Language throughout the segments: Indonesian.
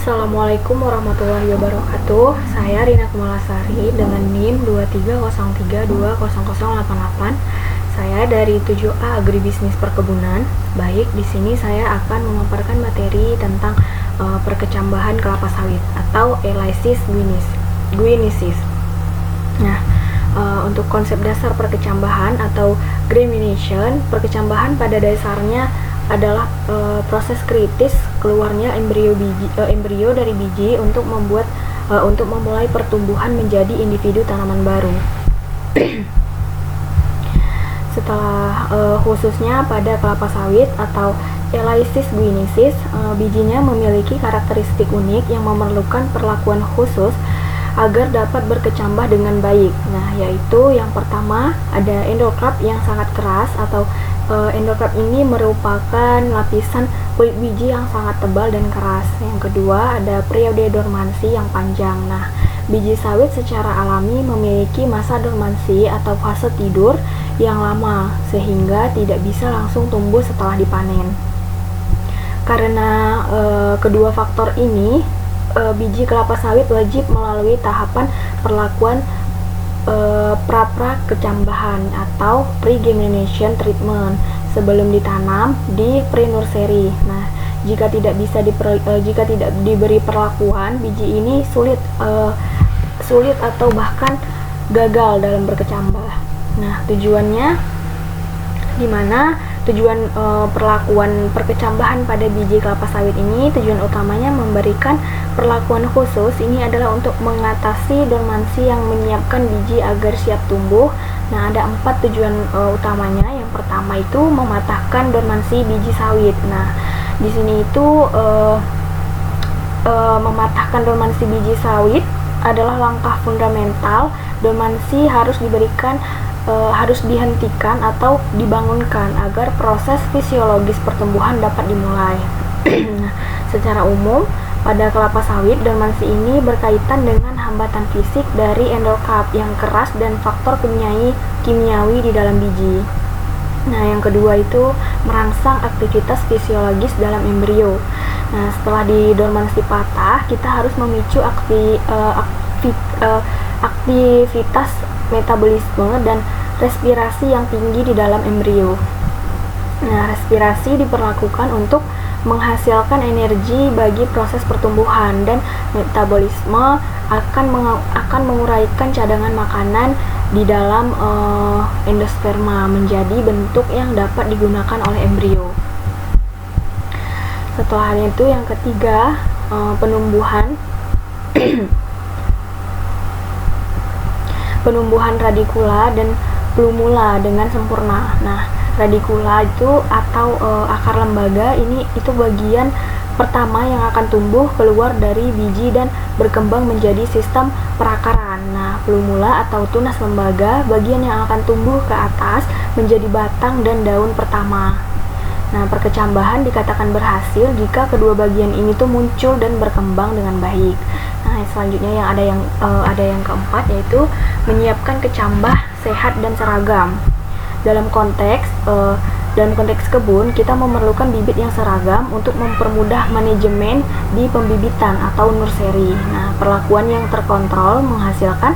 Assalamualaikum warahmatullahi wabarakatuh. Saya Rina Kumalasari dengan NIM 2303200088. Saya dari 7A Agribisnis Perkebunan. Baik, di sini saya akan memaparkan materi tentang perkecambahan kelapa sawit atau Elaeis guineacis. Nah, untuk konsep dasar perkecambahan atau germination, perkecambahan pada dasarnya adalah proses kritis keluarnya embrio dari biji untuk memulai pertumbuhan menjadi individu tanaman baru. Setelah khususnya pada kelapa sawit atau Elaeis guineacis, bijinya memiliki karakteristik unik yang memerlukan perlakuan khusus agar dapat berkecambah dengan baik. Nah, yaitu yang pertama ada endocarp yang sangat keras atau endocarp ini merupakan lapisan kulit biji yang sangat tebal dan keras. Yang kedua ada periode dormansi yang panjang. Nah, biji sawit secara alami memiliki masa dormansi atau fase tidur yang lama sehingga tidak bisa langsung tumbuh setelah dipanen. Karena kedua faktor ini, biji kelapa sawit wajib melalui tahapan perlakuan pra-kecambahan atau pre-germination treatment sebelum ditanam di pre-nursery. Nah, jika tidak diberi perlakuan, biji ini sulit atau bahkan gagal dalam berkecambah. Nah, tujuan perlakuan perkecambahan pada biji kelapa sawit ini, tujuan utamanya memberikan perlakuan khusus ini adalah untuk mengatasi dormansi yang menyiapkan biji agar siap tumbuh. Nah, ada 4 tujuan utamanya. Yang pertama itu mematahkan dormansi biji sawit. Nah, di sini itu mematahkan dormansi biji sawit adalah langkah fundamental. Dormansi harus dihentikan atau dibangunkan agar proses fisiologis pertumbuhan dapat dimulai. Nah, secara umum pada kelapa sawit, dormansi ini berkaitan dengan hambatan fisik dari endocarp yang keras dan faktor kimiawi di dalam biji. Nah, yang kedua itu merangsang aktivitas fisiologis dalam embrio. Nah, setelah di dormansi patah, kita harus memicu aktivitas metabolisme dan respirasi yang tinggi di dalam embrio. Nah, respirasi diperlakukan untuk menghasilkan energi bagi proses pertumbuhan, dan metabolisme akan menguraikan cadangan makanan di dalam endosperma menjadi bentuk yang dapat digunakan oleh embrio. Setelah itu yang ketiga, penumbuhan radikula dan plumula dengan sempurna. Nah, radikula itu atau akar lembaga ini itu bagian pertama yang akan tumbuh keluar dari biji dan berkembang menjadi sistem perakaran. Nah, plumula atau tunas lembaga bagian yang akan tumbuh ke atas menjadi batang dan daun pertama. Nah, perkecambahan dikatakan berhasil jika kedua bagian ini tuh muncul dan berkembang dengan baik. Nah, selanjutnya ada yang keempat, yaitu menyiapkan kecambah sehat dan seragam. Dalam konteks kebun, kita memerlukan bibit yang seragam untuk mempermudah manajemen di pembibitan atau nursery. Nah, perlakuan yang terkontrol menghasilkan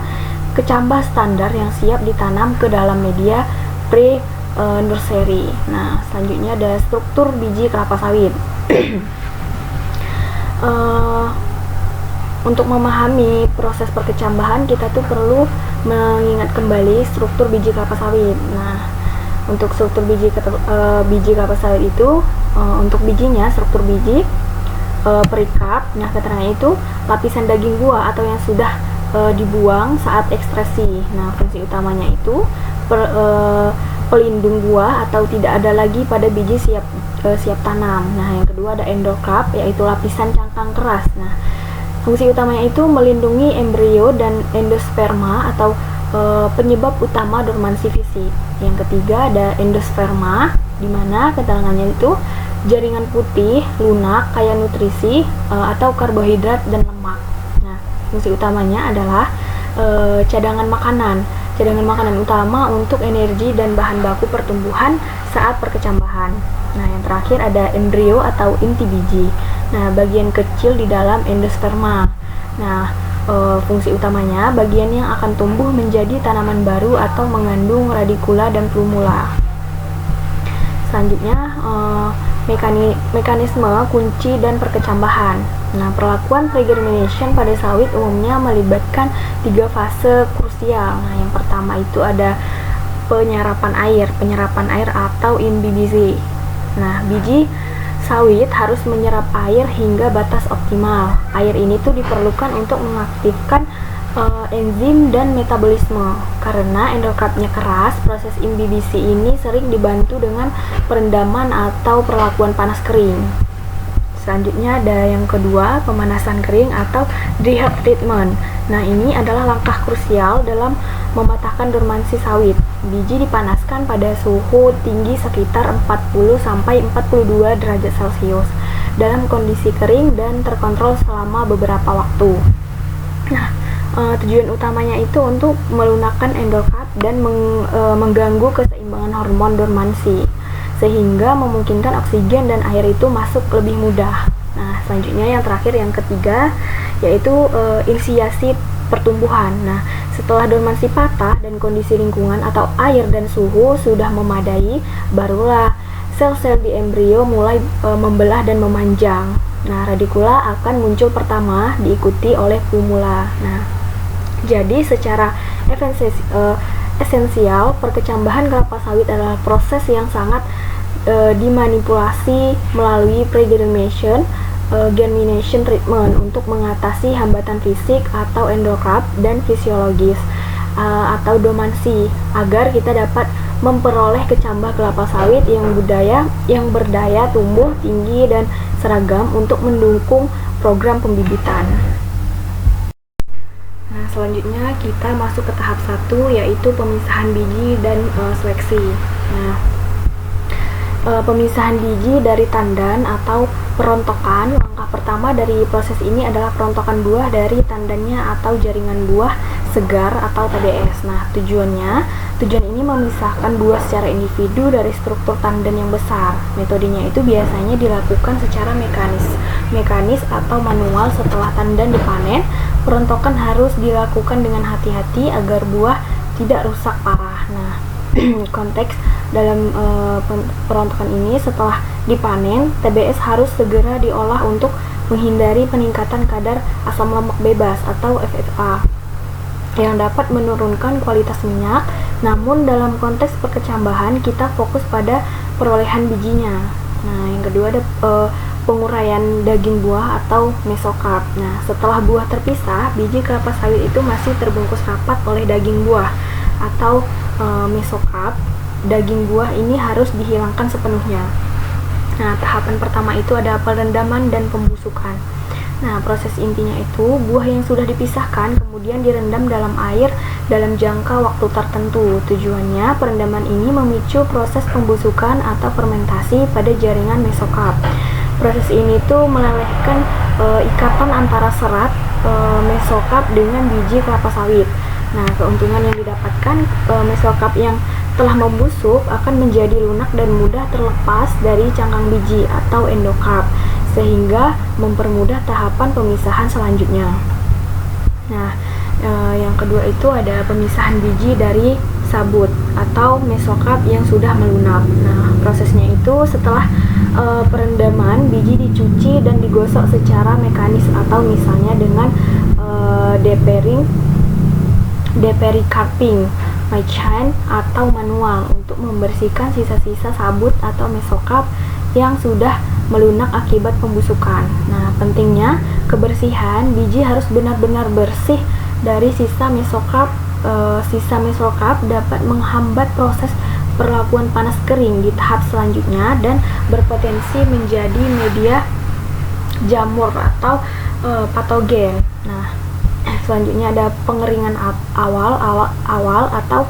kecambah standar yang siap ditanam ke dalam media pre-nursery. Nah, selanjutnya ada struktur biji kelapa sawit. Untuk memahami proses perkecambahan, kita tuh perlu mengingat kembali struktur biji kelapa sawit. Nah, untuk struktur biji kelapa sawit itu, untuk bijinya, struktur biji perikarp. Nah, keterangan itu lapisan daging buah atau yang sudah dibuang saat ekstrasi. Nah, fungsi utamanya itu pelindung buah atau tidak ada lagi pada biji siap tanam. Nah, yang kedua ada endocarp, yaitu lapisan cangkang keras. Nah, fungsi utamanya itu melindungi embrio dan endosperma atau penyebab utama dormansi fisik. Yang ketiga ada endosperma, di mana keterangannya itu jaringan putih lunak kaya nutrisi atau karbohidrat dan lemak. Nah, fungsi utamanya adalah cadangan makanan utama untuk energi dan bahan baku pertumbuhan saat perkecambahan. Nah, yang terakhir ada embrio atau inti biji. Nah, bagian kecil di dalam endosperma. Nah, fungsi utamanya bagian yang akan tumbuh menjadi tanaman baru atau mengandung radikula dan plumula. Selanjutnya, mekanisme kunci dan perkecambahan. Nah, perlakuan pregermination pada sawit umumnya melibatkan 3 fase krusial. Nah, yang pertama itu ada penyerapan air atau imbibisi. Nah, biji sawit harus menyerap air hingga batas optimal. Air ini tuh diperlukan untuk mengaktifkan enzim dan metabolisme. Karena endokarpnya keras, proses imbibisi ini sering dibantu dengan perendaman atau perlakuan panas kering. Selanjutnya ada yang kedua, pemanasan kering atau dry treatment. Nah, ini adalah langkah krusial dalam mematahkan dormansi sawit. Biji dipanaskan pada suhu tinggi sekitar 40-42 derajat Celcius dalam kondisi kering dan terkontrol selama beberapa waktu. Nah, tujuan utamanya itu untuk melunakkan endokarp dan mengganggu keseimbangan hormon dormansi, sehingga memungkinkan oksigen dan air itu masuk lebih mudah. Nah, selanjutnya yang terakhir, yang ketiga, yaitu inisiasi pertumbuhan. Nah, setelah dormansi patah dan kondisi lingkungan atau air dan suhu sudah memadai, barulah sel-sel di embrio mulai membelah dan memanjang. Nah, radikula akan muncul pertama, diikuti oleh plumula. Nah, jadi secara esensial, perkecambahan kelapa sawit adalah proses yang sangat dimanipulasi melalui pregermination, germination treatment untuk mengatasi hambatan fisik atau endokarp dan fisiologis atau dormansi agar kita dapat memperoleh kecambah kelapa sawit yang berdaya tumbuh tinggi dan seragam untuk mendukung program pembibitan. Nah, selanjutnya kita masuk ke tahap 1, yaitu pemisahan biji dan seleksi. Nah, pemisahan biji dari tandan atau perontokan. Langkah pertama dari proses ini adalah perontokan buah dari tandannya atau jaringan buah segar atau TBS. Nah, tujuan ini memisahkan buah secara individu dari struktur tandan yang besar. Metodenya itu biasanya dilakukan secara mekanis atau manual. Setelah tandan dipanen, perontokan harus dilakukan dengan hati-hati agar buah tidak rusak parah. Nah, konteks dalam perontokan ini, setelah dipanen, TBS harus segera diolah untuk menghindari peningkatan kadar asam lemak bebas atau FFA yang dapat menurunkan kualitas minyak. Namun dalam konteks perkecambahan kita fokus pada perolehan bijinya. Nah, yang kedua ada penguraian daging buah atau mesokarp. Nah, setelah buah terpisah, biji kelapa sawit itu masih terbungkus rapat oleh daging buah atau mesokarp. Daging buah ini harus dihilangkan sepenuhnya. Nah, tahapan pertama itu ada perendaman dan pembusukan. Nah, proses intinya itu buah yang sudah dipisahkan kemudian direndam dalam air dalam jangka waktu tertentu. Tujuannya, perendaman ini memicu proses pembusukan atau fermentasi pada jaringan mesokarp. Proses ini tuh melelehkan ikatan antara serat mesokarp dengan biji kelapa sawit. Nah, keuntungan yang didapatkan, mesokarp yang telah membusuk akan menjadi lunak dan mudah terlepas dari cangkang biji atau endokarp, sehingga mempermudah tahapan pemisahan selanjutnya. Nah, yang kedua itu ada pemisahan biji dari sabut atau mesokarp yang sudah melunak. Nah, prosesnya itu setelah perendaman, biji dicuci dan digosok secara mekanis atau misalnya dengan depericarping, machine atau manual untuk membersihkan sisa-sisa sabut atau mesokarp yang sudah melunak akibat pembusukan. Nah, pentingnya kebersihan biji harus benar-benar bersih dari sisa mesokarp. Sisa mesokarp dapat menghambat proses perlakuan panas kering di tahap selanjutnya dan berpotensi menjadi media jamur atau patogen. Nah, selanjutnya ada pengeringan awal atau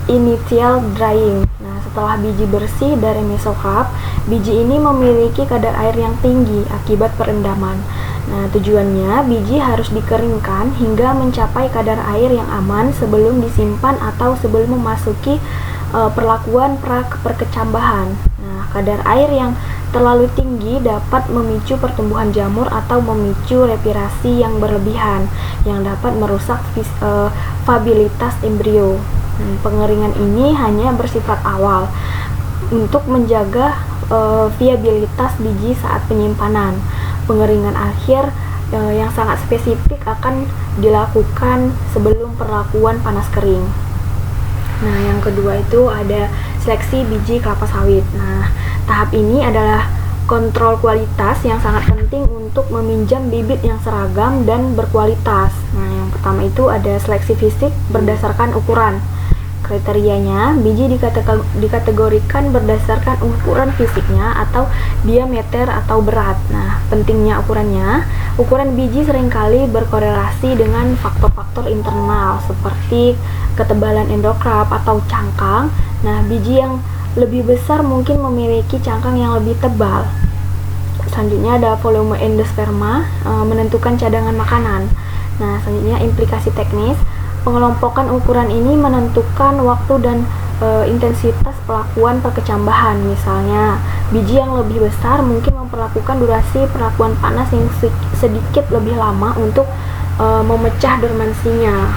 initial drying. Nah, setelah biji bersih dari mesokarp, biji ini memiliki kadar air yang tinggi akibat perendaman. Nah, tujuannya biji harus dikeringkan hingga mencapai kadar air yang aman sebelum disimpan atau sebelum memasuki perlakuan pra perkecambahan. Nah, kadar air yang terlalu tinggi dapat memicu pertumbuhan jamur atau memicu respirasi yang berlebihan yang dapat merusak viabilitas embrio. Pengeringan ini hanya bersifat awal untuk menjaga viabilitas biji saat penyimpanan. Pengeringan akhir yang sangat spesifik akan dilakukan sebelum perlakuan panas kering. Nah, yang kedua itu ada seleksi biji kelapa sawit. Nah, tahap ini adalah kontrol kualitas yang sangat penting untuk meminjam bibit yang seragam dan berkualitas. Nah, yang pertama itu ada seleksi fisik berdasarkan ukuran. Kriterianya, biji dikategorikan berdasarkan ukuran fisiknya atau diameter atau berat. Nah, pentingnya ukurannya, ukuran biji seringkali berkorelasi dengan faktor-faktor internal seperti ketebalan endokrap atau cangkang. Nah, biji yang lebih besar mungkin memiliki cangkang yang lebih tebal. Selanjutnya ada volume endosperma, menentukan cadangan makanan. Nah, selanjutnya implikasi teknis. Pengelompokan ukuran ini menentukan waktu dan intensitas pelakuan perkecambahan. Misalnya, biji yang lebih besar mungkin memperlakukan durasi perlakuan panas yang sedikit lebih lama untuk memecah dormansinya.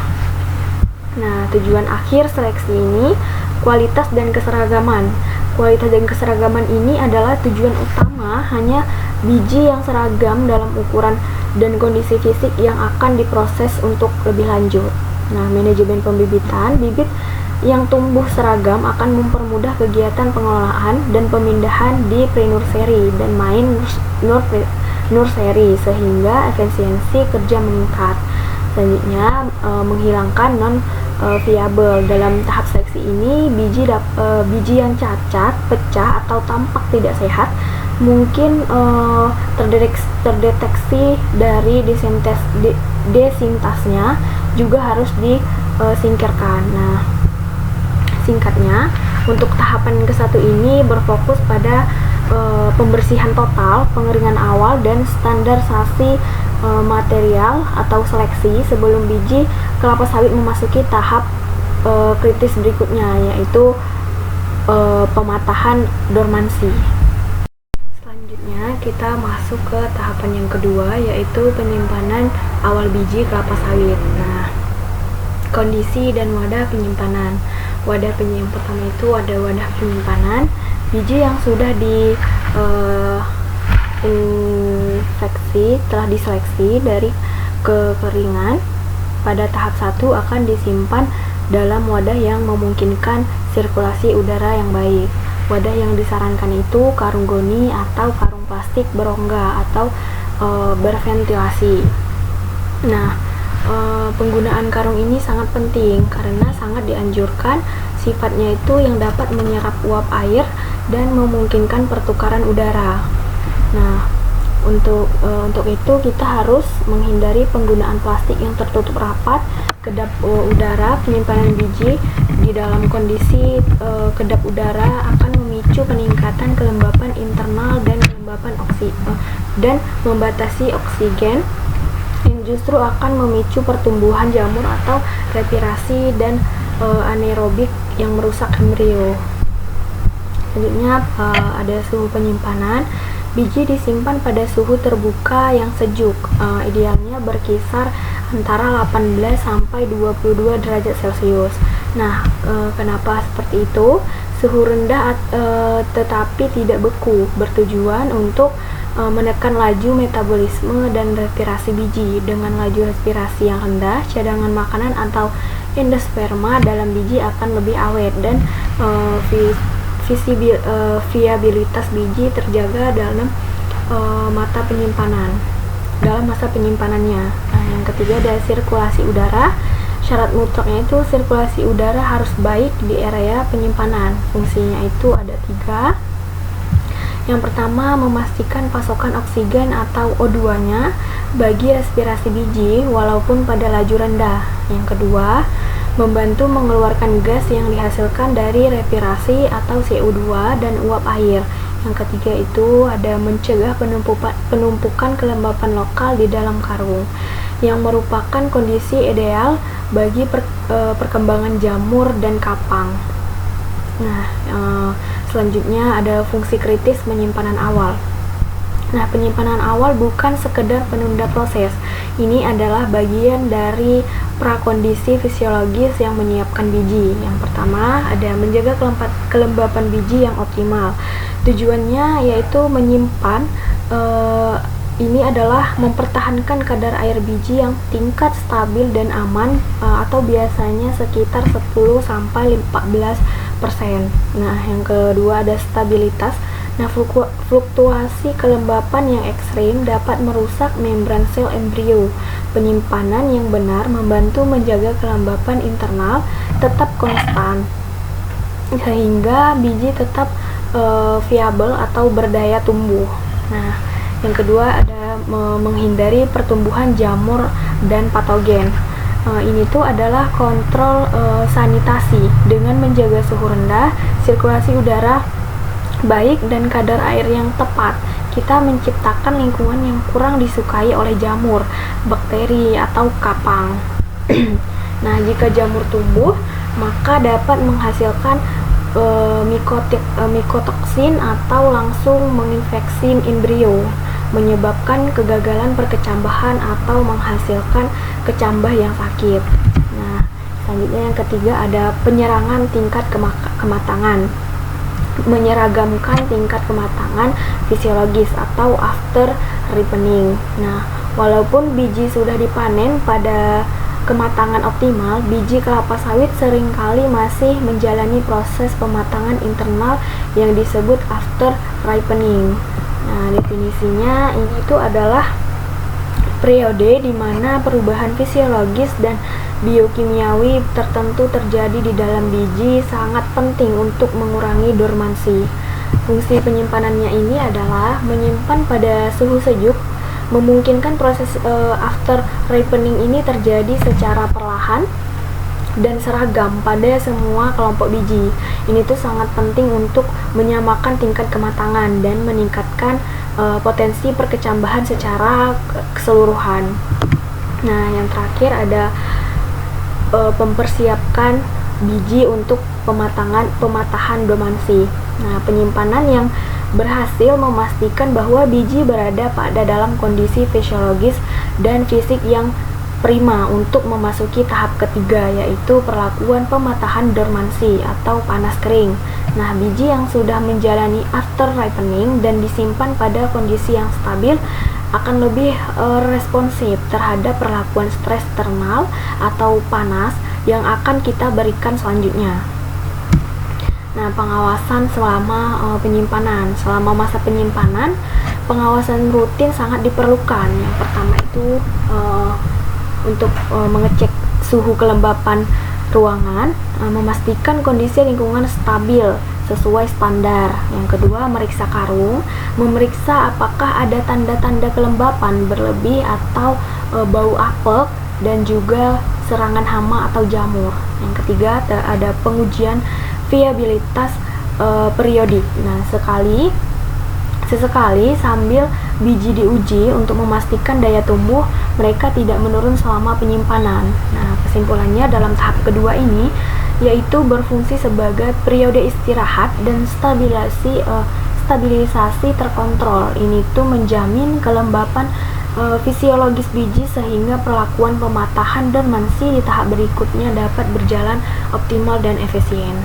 Nah, tujuan akhir seleksi ini kualitas dan keseragaman. Kualitas dan keseragaman ini adalah tujuan utama hanya biji yang seragam dalam ukuran dan kondisi fisik yang akan diproses untuk lebih lanjut. Nah, manajemen pembibitan, bibit yang tumbuh seragam akan mempermudah kegiatan pengelolaan dan pemindahan di pre-nursery dan main nursery sehingga efisiensi kerja meningkat. Selanjutnya, menghilangkan non-viable. Dalam tahap seleksi ini, biji yang cacat, pecah, atau tampak tidak sehat mungkin terdeteksi dari desintasnya juga harus disingkirkan. Nah, singkatnya, untuk tahapan ke-1 ini berfokus pada pembersihan total, pengeringan awal, dan standarisasi material atau seleksi sebelum biji kelapa sawit memasuki tahap kritis berikutnya, yaitu pematahan dormansi. Selanjutnya kita masuk ke tahapan yang kedua, yaitu penyimpanan awal biji kelapa sawit. Nah, kondisi dan wadah penyimpanan. Wadah penyimpanan pertama itu ada wadah penyimpanan biji yang sudah telah diseleksi dari kekeringan. Pada tahap 1 akan disimpan dalam wadah yang memungkinkan sirkulasi udara yang baik. Wadah yang disarankan itu karung goni atau karung plastik berongga atau berventilasi. Nah, penggunaan karung ini sangat penting karena sangat dianjurkan. Sifatnya itu yang dapat menyerap uap air dan memungkinkan pertukaran udara. Nah, untuk itu kita harus menghindari penggunaan plastik yang tertutup rapat. Kedap udara penyimpanan biji di dalam kondisi kedap udara akan memicu peningkatan kelembapan internal dan kelembapan dan membatasi oksigen yang justru akan memicu pertumbuhan jamur atau respirasi dan anaerobik yang merusak embrio. Selanjutnya ada suhu penyimpanan. Biji disimpan pada suhu terbuka yang sejuk, idealnya berkisar antara 18 sampai 22 derajat Celcius. Nah, kenapa seperti itu? Suhu rendah tetapi tidak beku bertujuan untuk menekan laju metabolisme dan respirasi biji. Dengan laju respirasi yang rendah, cadangan makanan atau endosperma dalam biji akan lebih awet dan viabilitas biji terjaga dalam masa penyimpanannya. Nah, yang ketiga ada sirkulasi udara. Syarat mutlaknya itu sirkulasi udara harus baik di area penyimpanan. Fungsinya itu ada 3. Yang pertama, memastikan pasokan oksigen atau O2-nya bagi respirasi biji walaupun pada laju rendah. Yang kedua, membantu mengeluarkan gas yang dihasilkan dari respirasi atau CO2 dan uap air. Yang ketiga itu ada mencegah penumpukan kelembapan lokal di dalam karung, yang merupakan kondisi ideal bagi perkembangan jamur dan kapang. Nah, Selanjutnya ada fungsi kritis penyimpanan awal. Nah, penyimpanan awal bukan sekedar penunda proses. Ini adalah bagian dari prakondisi fisiologis yang menyiapkan biji. Yang pertama, ada menjaga kelembapan biji yang optimal. Tujuannya yaitu menyimpan ini adalah mempertahankan kadar air biji yang tingkat stabil dan aman, atau biasanya sekitar 10-14%. Nah, yang kedua ada stabilitas. Nah, fluktuasi kelembapan yang ekstrim dapat merusak membran sel embrio. Penyimpanan yang benar membantu menjaga kelembapan internal tetap konstan, sehingga biji tetap viabel atau berdaya tumbuh. Nah, yang kedua ada menghindari pertumbuhan jamur dan patogen. Ini tuh adalah kontrol sanitasi dengan menjaga suhu rendah, sirkulasi udara baik dan kadar air yang tepat. Kita menciptakan lingkungan yang kurang disukai oleh jamur, bakteri atau kapang. Nah, jika jamur tumbuh, maka dapat menghasilkan mikotoksin atau langsung menginfeksi embrio, menyebabkan kegagalan perkecambahan atau menghasilkan kecambah yang sakit. Nah, selanjutnya yang ketiga ada penyerangan tingkat kematangan. Menyeragamkan tingkat kematangan fisiologis atau after ripening. Nah, walaupun biji sudah dipanen pada kematangan optimal, biji kelapa sawit seringkali masih menjalani proses pematangan internal yang disebut after ripening. Nah, definisinya ini itu adalah periode di mana perubahan fisiologis dan biokimiawi tertentu terjadi di dalam biji sangat penting untuk mengurangi dormansi. Fungsi penyimpanannya ini adalah menyimpan pada suhu sejuk, memungkinkan proses after ripening ini terjadi secara perlahan dan seragam pada semua kelompok biji. Ini tuh sangat penting untuk menyamakan tingkat kematangan dan meningkatkan potensi perkecambahan secara keseluruhan. Nah, yang terakhir ada mempersiapkan biji untuk pematahan dormansi. Nah, penyimpanan yang berhasil memastikan bahwa biji berada pada dalam kondisi fisiologis dan fisik yang prima untuk memasuki tahap ketiga, yaitu perlakuan pematahan dormansi atau panas kering. Nah, biji yang sudah menjalani after ripening dan disimpan pada kondisi yang stabil akan lebih responsif terhadap perlakuan stres thermal atau panas yang akan kita berikan selanjutnya. Nah, pengawasan selama penyimpanan. Selama masa penyimpanan, pengawasan rutin sangat diperlukan. Yang pertama itu untuk mengecek suhu kelembapan ruangan, memastikan kondisi lingkungan stabil sesuai standar. Yang kedua, meriksa karung, memeriksa apakah ada tanda-tanda kelembapan berlebih atau bau apek dan juga serangan hama atau jamur. Yang ketiga, ada pengujian viabilitas periodik. Nah, sesekali sambil biji diuji untuk memastikan daya tumbuh mereka tidak menurun selama penyimpanan. Nah, kesimpulannya dalam tahap kedua ini yaitu berfungsi sebagai periode istirahat dan stabilisasi terkontrol. Ini tuh menjamin kelembapan fisiologis biji sehingga perlakuan pematahan dormansi di tahap berikutnya dapat berjalan optimal dan efisien.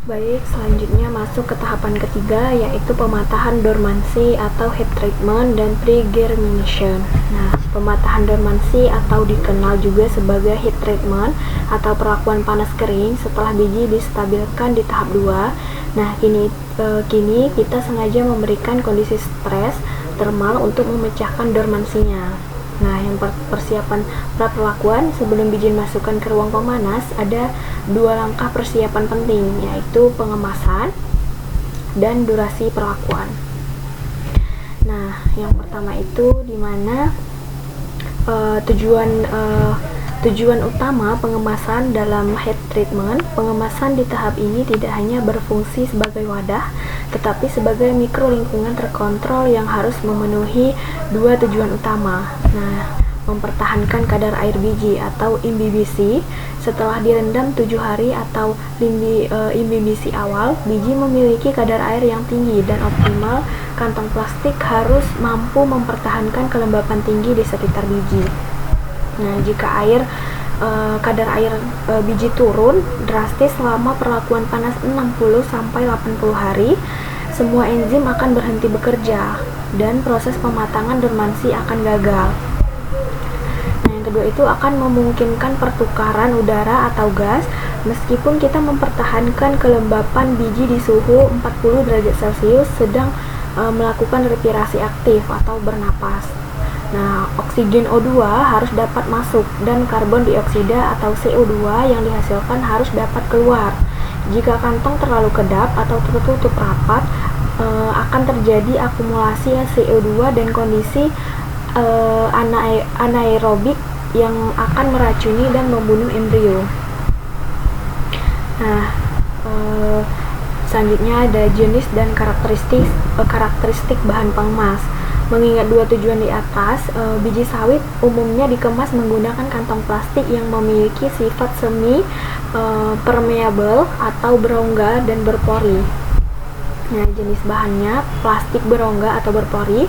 Baik, selanjutnya masuk ke tahapan ketiga, yaitu pematahan dormansi atau heat treatment dan pre-germination. Nah, pematahan dormansi atau dikenal juga sebagai heat treatment atau perlakuan panas kering setelah biji distabilkan di tahap 2. Nah, kini kita sengaja memberikan kondisi stres thermal untuk memecahkan dormansinya. Nah, yang persiapan pra-perlakuan sebelum biji dimasukkan ke ruang pemanas, ada 2 langkah persiapan penting, yaitu pengemasan dan durasi perlakuan. Nah, yang pertama itu dimana tujuan utama pengemasan dalam heat treatment. Pengemasan di tahap ini tidak hanya berfungsi sebagai wadah, tetapi sebagai mikro lingkungan terkontrol yang harus memenuhi 2 tujuan utama. Nah, mempertahankan kadar air biji atau imbibisi. Setelah direndam 7 hari atau imbibisi awal, biji memiliki kadar air yang tinggi dan optimal. Kantong plastik harus mampu mempertahankan kelembapan tinggi di sekitar biji. Nah, jika kadar air biji turun drastis selama perlakuan panas 60-80 hari, semua enzim akan berhenti bekerja dan proses pematangan dormansi akan gagal. Nah, yang kedua itu akan memungkinkan pertukaran udara atau gas meskipun kita mempertahankan kelembapan biji di suhu 40 derajat Celcius sedang melakukan respirasi aktif atau bernapas. Nah, oksigen O2 harus dapat masuk dan karbon dioksida atau CO2 yang dihasilkan harus dapat keluar. Jika kantong terlalu kedap atau tertutup rapat, akan terjadi akumulasi CO2 dan kondisi anaerobik yang akan meracuni dan membunuh embrio. Nah, selanjutnya ada jenis dan karakteristik bahan pengemas. Mengingat dua tujuan di atas, biji sawit umumnya dikemas menggunakan kantong plastik yang memiliki sifat semi permeable atau berongga dan berpori. Nah, jenis bahannya plastik berongga atau berpori.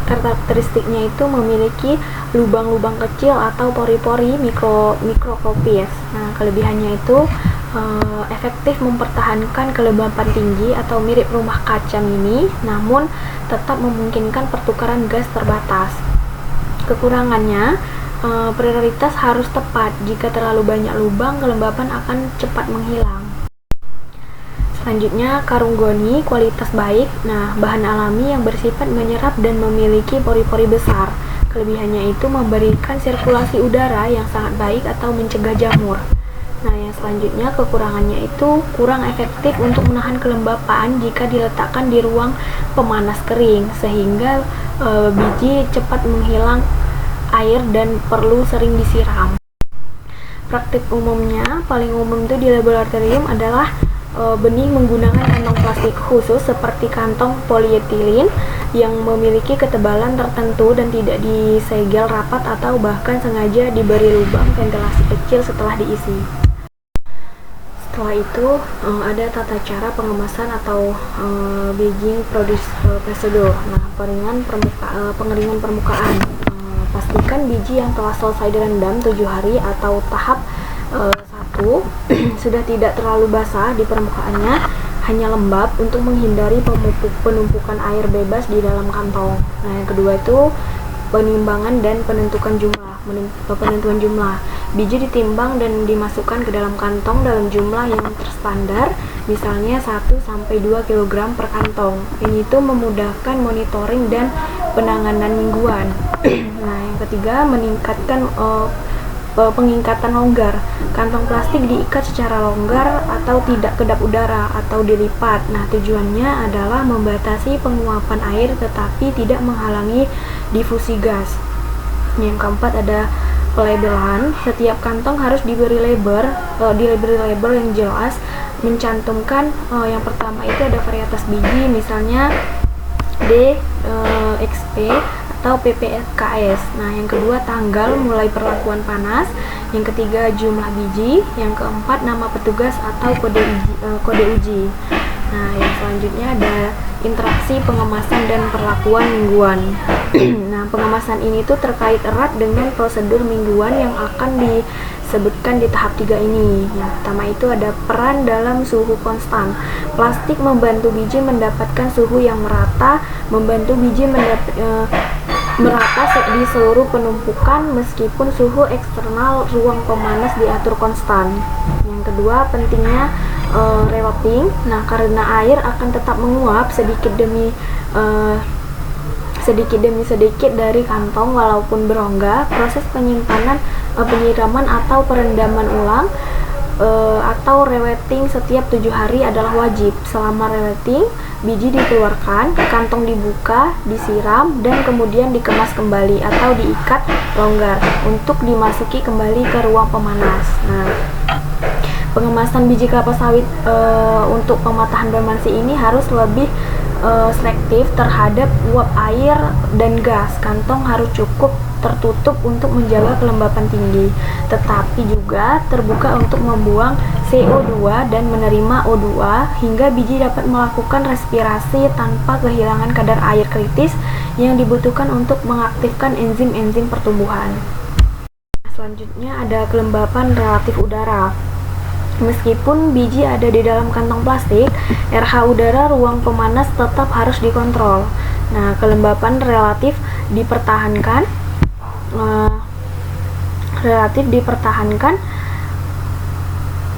Karakteristiknya itu memiliki lubang-lubang kecil atau pori-pori mikroskopis. Nah, kelebihannya itu efektif mempertahankan kelembapan tinggi atau mirip rumah kaca mini, namun tetap memungkinkan pertukaran gas terbatas. Kekurangannya, prioritas harus tepat. Jika terlalu banyak lubang, kelembapan akan cepat menghilang. Selanjutnya, karung goni kualitas baik. Nah, bahan alami yang bersifat menyerap dan memiliki pori-pori besar. Kelebihannya itu memberikan sirkulasi udara yang sangat baik atau mencegah jamur. Nah, yang selanjutnya kekurangannya itu kurang efektif untuk menahan kelembapan jika diletakkan di ruang pemanas kering, sehingga biji cepat menghilang air dan perlu sering disiram. Praktik umumnya, paling umum itu di laboratorium adalah benih menggunakan kantong plastik khusus seperti kantong polietilin yang memiliki ketebalan tertentu dan tidak disegel rapat atau bahkan sengaja diberi lubang ventilasi kecil setelah diisi. Setelah itu ada tata cara pengemasan atau bagging procedure. Nah, pengeringan permukaan. Pastikan biji yang telah selesai direndam 7 hari atau tahap 1 sudah tidak terlalu basah di permukaannya, hanya lembab untuk menghindari penumpukan air bebas di dalam kantong. Nah, yang kedua itu penimbangan dan penentuan jumlah. Biji ditimbang dan dimasukkan ke dalam kantong dalam jumlah yang terstandar, misalnya 1-2 kg per kantong. Ini itu memudahkan monitoring dan penanganan mingguan. Nah, yang ketiga meningkatkan pengikatan longgar. Kantong plastik diikat secara longgar atau tidak kedap udara atau dilipat. Nah, tujuannya adalah membatasi penguapan air tetapi tidak menghalangi difusi gas. Yang keempat ada pelabelan. Setiap kantong harus diberi label yang jelas, mencantumkan yang pertama itu ada varietas biji, misalnya D, XP atau PPKS. Nah, yang kedua tanggal mulai perlakuan panas, yang ketiga jumlah biji, yang keempat nama petugas atau kode uji. Nah, yang selanjutnya ada interaksi pengemasan dan perlakuan mingguan. Nah, pengemasan ini tuh terkait erat dengan prosedur mingguan yang akan disebutkan di tahap 3 ini. Yang pertama itu ada peran dalam suhu konstan. Plastik membantu biji mendapatkan suhu yang merata, membantu biji merata di seluruh penumpukan meskipun suhu eksternal ruang pemanas diatur konstan. Yang kedua, pentingnya reloading. Nah, karena air akan tetap menguap sedikit demi sedikit dari kantong walaupun berongga, proses penyiraman atau perendaman ulang atau reletting setiap 7 hari adalah wajib. Selama reletting, biji dikeluarkan, kantong dibuka, disiram, dan kemudian dikemas kembali atau diikat longgar untuk dimasuki kembali ke ruang pemanas. Nah, pengemasan biji kelapa sawit untuk pematahan dormansi ini harus lebih selektif terhadap uap air dan gas. Kantong harus cukup tertutup untuk menjaga kelembapan tinggi, tetapi juga terbuka untuk membuang CO2 dan menerima O2, hingga biji dapat melakukan respirasi tanpa kehilangan kadar air kritis yang dibutuhkan untuk mengaktifkan enzim-enzim pertumbuhan. Selanjutnya ada kelembapan relatif udara. Meskipun biji ada di dalam kantong plastik, RH udara ruang pemanas tetap harus dikontrol. Nah, kelembapan relatif dipertahankan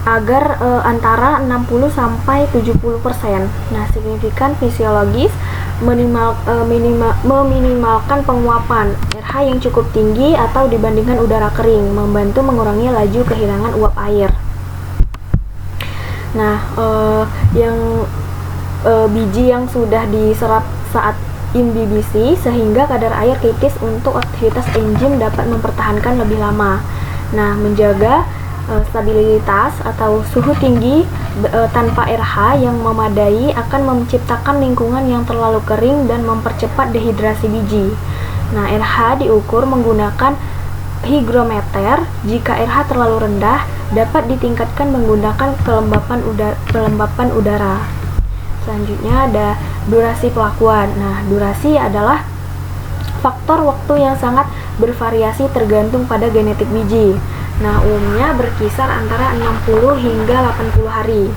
agar antara 60 sampai 70%. Nah, signifikan fisiologis meminimalkan penguapan RH yang cukup tinggi atau dibandingkan udara kering, membantu mengurangi laju kehilangan uap air. Nah, biji yang sudah diserap saat imbibisi sehingga kadar air kritis untuk aktivitas enzim dapat mempertahankan lebih lama. Nah, menjaga stabilitas atau suhu tinggi tanpa RH yang memadai akan menciptakan lingkungan yang terlalu kering dan mempercepat dehidrasi biji. Nah, RH diukur menggunakan hygrometer. Jika RH terlalu rendah, dapat ditingkatkan menggunakan kelembapan udara. Selanjutnya ada durasi pelakuan. Nah, durasi adalah faktor waktu yang sangat bervariasi tergantung pada genetik biji. Nah, umumnya berkisar antara 60 hingga 80 hari.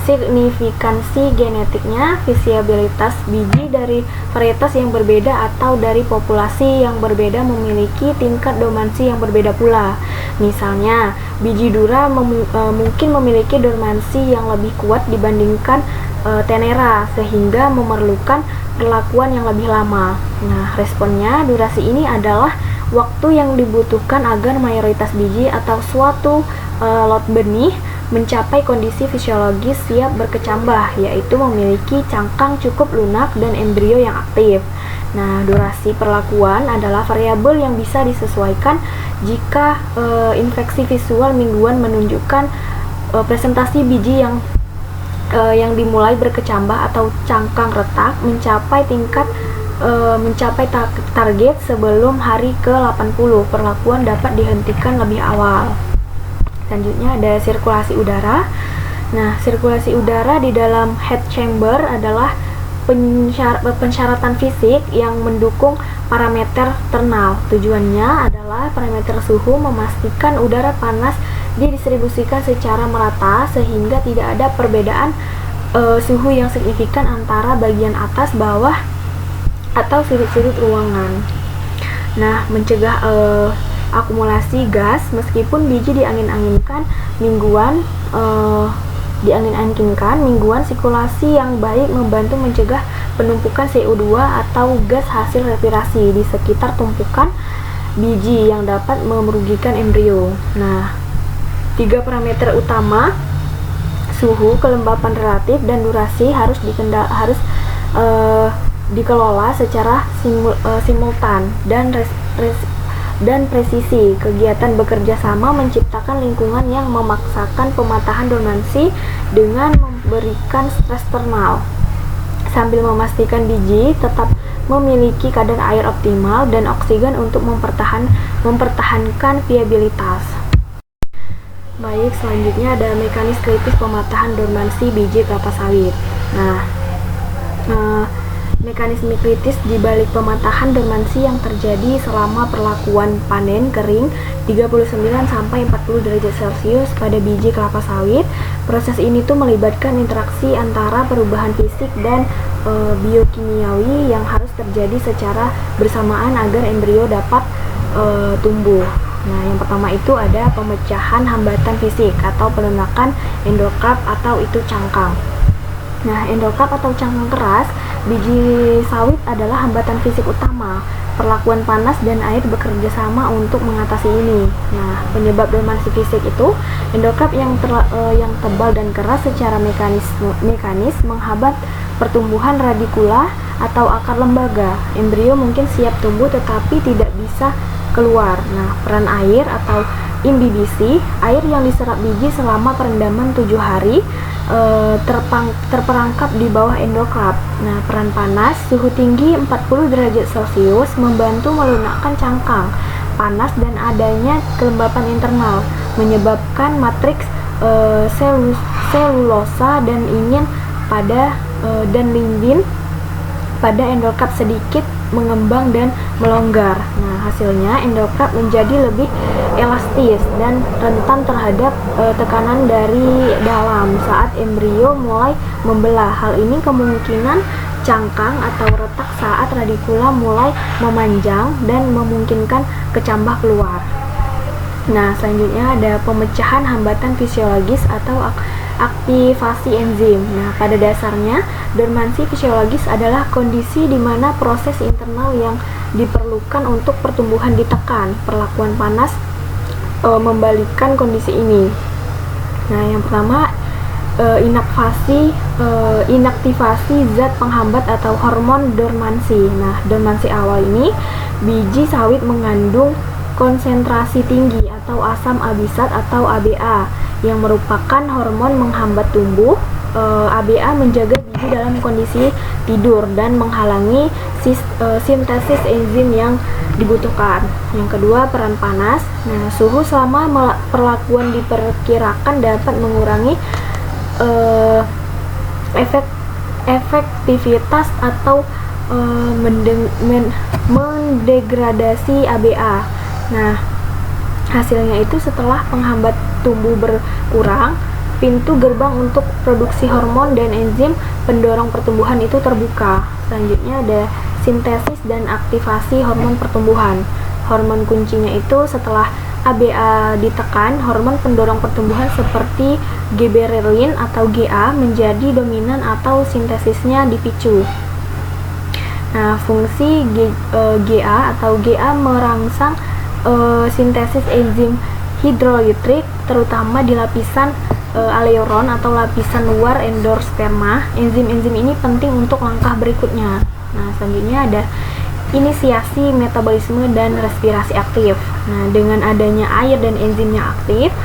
Signifikansi genetiknya, visibilitas biji dari varietas yang berbeda atau dari populasi yang berbeda memiliki tingkat dormansi yang berbeda pula. Misalnya, biji dura mungkin memiliki dormansi yang lebih kuat dibandingkan tenera, sehingga memerlukan perlakuan yang lebih lama. Nah, responnya, durasi ini adalah waktu yang dibutuhkan agar mayoritas biji atau suatu lot benih mencapai kondisi fisiologis siap berkecambah, yaitu memiliki cangkang cukup lunak dan embrio yang aktif. Nah, durasi perlakuan adalah variabel yang bisa disesuaikan jika infeksi visual mingguan menunjukkan presentasi biji yang dimulai berkecambah atau cangkang retak mencapai target sebelum hari ke-80. Perlakuan dapat dihentikan lebih awal. Selanjutnya ada sirkulasi udara. Nah, sirkulasi udara di dalam head chamber adalah pensyaratan fisik yang mendukung parameter thermal. Tujuannya adalah parameter suhu memastikan udara panas didistribusikan secara merata sehingga tidak ada perbedaan suhu yang signifikan antara bagian atas, bawah, atau sudut-sudut ruangan. Nah, mencegah akumulasi gas. Meskipun biji diangin-anginkan mingguan, sirkulasi yang baik membantu mencegah penumpukan CO2 atau gas hasil respirasi di sekitar tumpukan biji yang dapat merugikan embrio. Nah, 3 parameter utama, suhu, kelembapan relatif, dan durasi harus dikelola secara simultan dan presisi. Kegiatan bekerja sama menciptakan lingkungan yang memaksakan pematahan dormansi dengan memberikan stres thermal, sambil memastikan biji tetap memiliki kadar air optimal dan oksigen untuk mempertahankan viabilitas. Baik, selanjutnya ada mekanisme kritis pematahan dormansi biji kelapa sawit. Nah, mekanisme kritis di balik pematahan dormansi yang terjadi selama perlakuan panen kering 39-40 derajat Celcius pada biji kelapa sawit. Proses ini tuh melibatkan interaksi antara perubahan fisik dan biokimiawi yang harus terjadi secara bersamaan agar embrio dapat tumbuh. Nah, yang pertama itu ada pemecahan hambatan fisik atau pelunakan endokarp atau itu cangkang. Nah, endokarp atau cangkang keras biji sawit adalah hambatan fisik utama. Perlakuan panas dan air bekerja sama untuk mengatasi ini. Nah, penyebab dormansi fisik itu endokarp yang tebal dan keras secara mekanis menghambat pertumbuhan radikula atau akar lembaga. Embrio mungkin siap tumbuh tetapi tidak bisa keluar. Nah, peran air atau imbibisi, air yang diserap biji selama perendaman 7 hari terperangkap di bawah endokraft. Nah, peran panas, suhu tinggi 40 derajat Celcius membantu melunakkan cangkang panas dan adanya kelembapan internal, menyebabkan matriks selulosa dan lignin pada endokraft sedikit mengembang dan melonggar. Nah, hasilnya endokraft menjadi lebih elastis dan rentan terhadap tekanan dari dalam saat embrio mulai membelah. Hal ini kemungkinan cangkang atau retak saat radikula mulai memanjang dan memungkinkan kecambah keluar. Nah, selanjutnya ada pemecahan hambatan fisiologis atau aktivasi enzim. Nah, pada dasarnya dormansi fisiologis adalah kondisi di mana proses internal yang diperlukan untuk pertumbuhan ditekan. Perlakuan panas membalikkan kondisi ini. Nah, yang pertama inaktivasi zat penghambat atau hormon dormansi. Nah, dormansi awal ini biji sawit mengandung konsentrasi tinggi atau asam abisat atau ABA yang merupakan hormon menghambat tumbuh. ABA menjaga biji dalam kondisi tidur dan menghalangi sintesis enzim yang dibutuhkan. Yang kedua, peran panas. Nah, suhu selama perlakuan diperkirakan dapat mengurangi efektivitas atau mendegradasi ABA. Nah, hasilnya itu setelah penghambat tumbuh berkurang, pintu gerbang untuk produksi hormon dan enzim pendorong pertumbuhan itu terbuka. Selanjutnya ada sintesis dan aktivasi hormon pertumbuhan. Hormon kuncinya itu setelah ABA ditekan, hormon pendorong pertumbuhan seperti giberellin atau GA menjadi dominan atau sintesisnya dipicu. Nah, fungsi GA atau GA merangsang sintesis enzim hidrolitrik terutama di lapisan aleuron atau lapisan luar endosperma. Enzim-enzim ini penting untuk langkah berikutnya. Nah, selanjutnya ada inisiasi metabolisme dan respirasi aktif. Nah, dengan adanya air dan enzimnya aktif,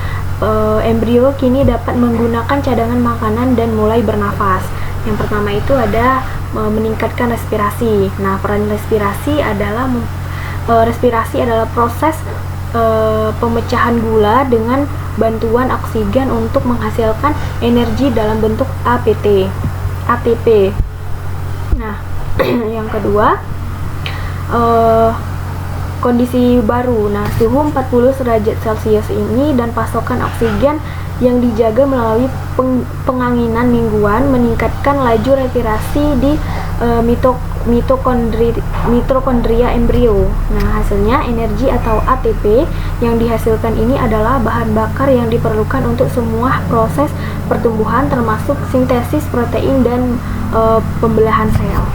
embrio kini dapat menggunakan cadangan makanan dan mulai bernafas. Yang pertama itu ada meningkatkan respirasi. Nah, peran respirasi adalah proses pemecahan gula dengan bantuan oksigen untuk menghasilkan energi dalam bentuk ATP. Nah, yang kedua, kondisi baru. Nah, suhu 40 derajat Celcius ini dan pasokan oksigen yang dijaga melalui penganginan mingguan meningkatkan laju respirasi di mitokondria embrio. Nah, hasilnya energi atau ATP yang dihasilkan ini adalah bahan bakar yang diperlukan untuk semua proses pertumbuhan termasuk sintesis protein dan pembelahan sel.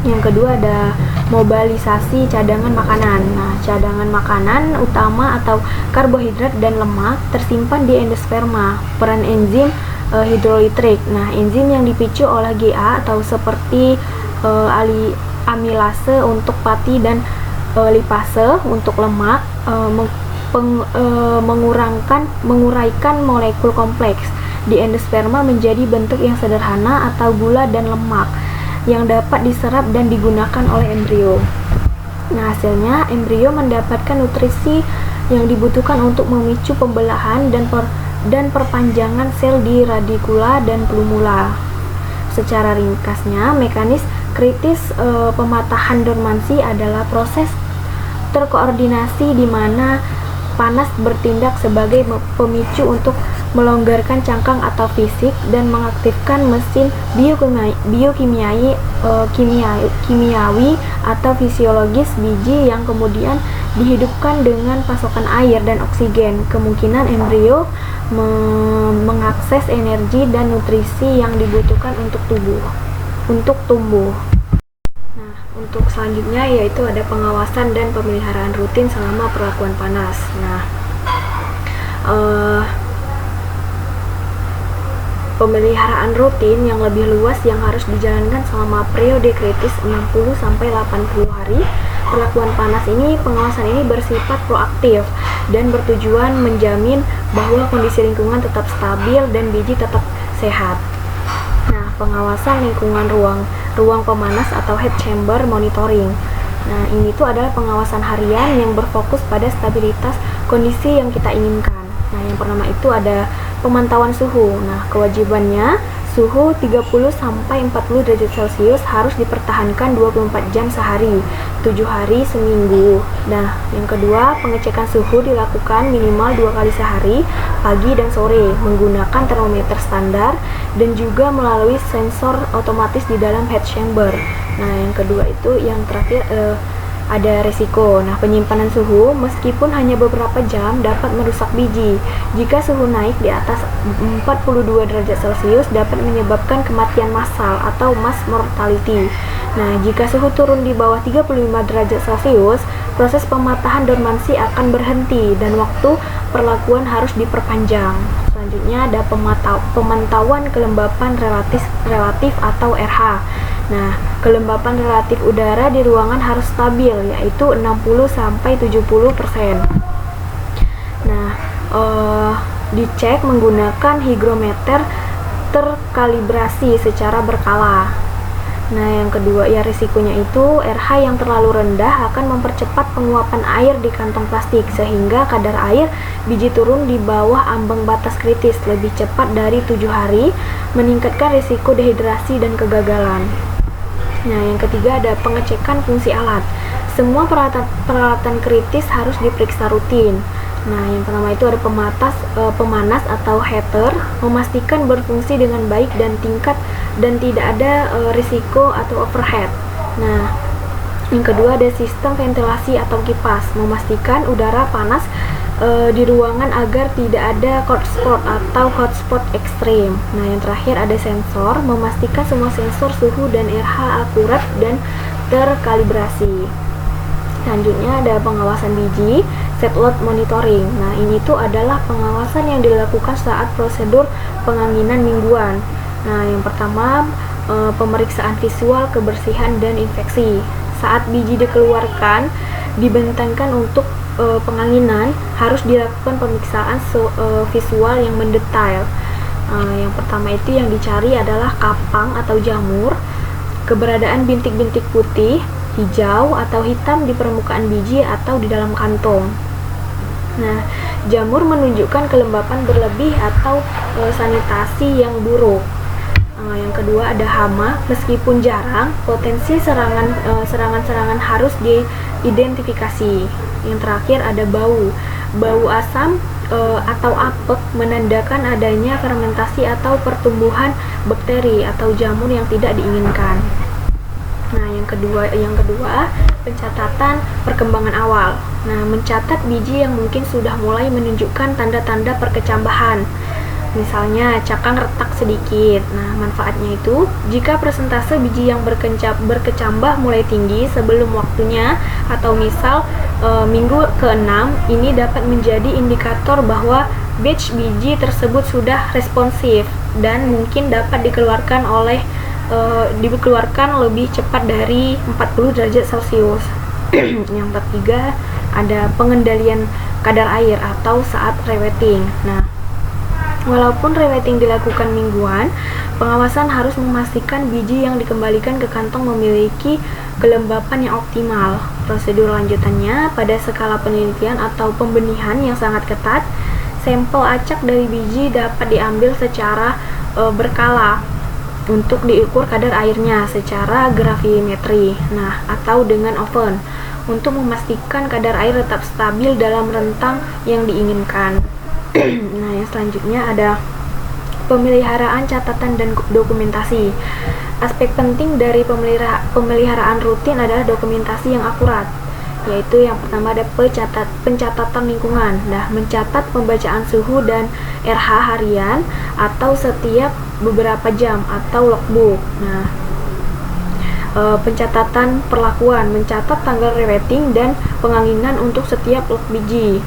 Yang kedua ada mobilisasi cadangan makanan. Nah, cadangan makanan utama atau karbohidrat dan lemak tersimpan di endosperma. Peran enzim hidrolitrik. Nah, enzim yang dipicu oleh GA atau seperti amilase untuk pati dan lipase untuk lemak menguraikan molekul kompleks di endosperma menjadi bentuk yang sederhana atau gula dan lemak yang dapat diserap dan digunakan oleh embrio. Nah, hasilnya embrio mendapatkan nutrisi yang dibutuhkan untuk memicu pembelahan dan perpanjangan sel di radikula dan plumula. Secara ringkasnya, mekanis kritis pematahan dormansi adalah proses terkoordinasi di mana panas bertindak sebagai pemicu untuk melonggarkan cangkang atau fisik dan mengaktifkan mesin kimiawi atau fisiologis biji yang kemudian dihidupkan dengan pasokan air dan oksigen. Kemungkinan embrio mengakses energi dan nutrisi yang dibutuhkan untuk tumbuh. Nah, untuk selanjutnya yaitu ada pengawasan dan pemeliharaan rutin selama perlakuan panas. Nah, pemeliharaan rutin yang lebih luas yang harus dijalankan selama periode kritis 60-80 hari perlakuan panas ini, pengawasan ini bersifat proaktif dan bertujuan menjamin bahwa kondisi lingkungan tetap stabil dan biji tetap sehat. Nah, pengawasan lingkungan ruang pemanas atau heat chamber monitoring. Nah, ini tuh adalah pengawasan harian yang berfokus pada stabilitas kondisi yang kita inginkan. Nah, yang pertama itu ada pemantauan suhu. Nah, kewajibannya suhu 30-40 derajat Celcius harus dipertahankan 24 jam sehari, 7 hari seminggu. Nah, yang kedua, pengecekan suhu dilakukan minimal 2 kali sehari, pagi dan sore, menggunakan termometer standar dan juga melalui sensor otomatis di dalam heat chamber. Nah, yang kedua itu, yang terakhir ada resiko. Nah, penyimpanan suhu meskipun hanya beberapa jam dapat merusak biji. Jika suhu naik di atas 42 derajat Celcius dapat menyebabkan kematian massal atau mass mortality. Nah, jika suhu turun di bawah 35 derajat Celcius, proses pematahan dormansi akan berhenti dan waktu perlakuan harus diperpanjang. Selanjutnya ada pemantauan kelembapan relatif atau RH. Nah, kelembapan relatif udara di ruangan harus stabil, yaitu 60-70%. Nah, dicek menggunakan hygrometer terkalibrasi secara berkala. Nah, yang kedua, risikonya itu RH yang terlalu rendah akan mempercepat penguapan air di kantong plastik sehingga kadar air biji turun di bawah ambang batas kritis lebih cepat dari 7 hari, meningkatkan risiko dehidrasi dan kegagalan. Nah, yang ketiga ada pengecekan fungsi alat. Semua peralatan kritis harus diperiksa rutin. Nah, yang pertama itu ada pemanas atau heater, memastikan berfungsi dengan baik dan tidak ada risiko atau overhead. Nah, yang kedua ada sistem ventilasi atau kipas, memastikan udara panas di ruangan agar tidak ada cold spot atau hotspot ekstrim. Nah, yang terakhir ada sensor, memastikan semua sensor suhu dan RH akurat dan terkalibrasi. Selanjutnya ada pengawasan biji, set load monitoring. Nah, ini tuh adalah pengawasan yang dilakukan saat prosedur penganginan mingguan. Nah, yang pertama pemeriksaan visual kebersihan dan infeksi. Saat biji dikeluarkan, dibentangkan untuk penganginan, harus dilakukan pemeriksaan visual yang mendetail. Yang pertama itu yang dicari adalah kapang atau jamur, keberadaan bintik-bintik putih, hijau atau hitam di permukaan biji atau di dalam kantong. Nah, jamur menunjukkan kelembapan berlebih atau sanitasi yang buruk. Yang kedua ada hama, meskipun jarang, potensi serangan-serangan harus diidentifikasi. Yang terakhir ada bau asam atau apek menandakan adanya fermentasi atau pertumbuhan bakteri atau jamur yang tidak diinginkan. Nah, yang kedua pencatatan perkembangan awal. Nah, mencatat biji yang mungkin sudah mulai menunjukkan tanda-tanda perkecambahan. Misalnya cakang retak sedikit. Nah, manfaatnya itu jika persentase biji yang berkecambah mulai tinggi sebelum waktunya atau misal minggu ke-6, ini dapat menjadi indikator bahwa batch biji tersebut sudah responsif dan mungkin dapat dikeluarkan lebih cepat dari 40 derajat Celcius. Yang ketiga ada pengendalian kadar air atau saat rewetting. Nah, walaupun rewetting dilakukan mingguan, pengawasan harus memastikan biji yang dikembalikan ke kantong memiliki kelembapan yang optimal. Prosedur lanjutannya pada skala penelitian atau pembenihan yang sangat ketat, sampel acak dari biji dapat diambil secara berkala untuk diukur kadar airnya secara gravimetri, atau dengan oven untuk memastikan kadar air tetap stabil dalam rentang yang diinginkan. Nah, yang selanjutnya ada pemeliharaan catatan dan dokumentasi. Aspek penting dari pemeliharaan rutin adalah dokumentasi yang akurat, yaitu yang pertama ada pencatatan lingkungan. Nah, mencatat pembacaan suhu dan RH harian atau setiap beberapa jam atau logbook. Nah, pencatatan perlakuan, mencatat tanggal rewetting dan penganginan untuk setiap log biji.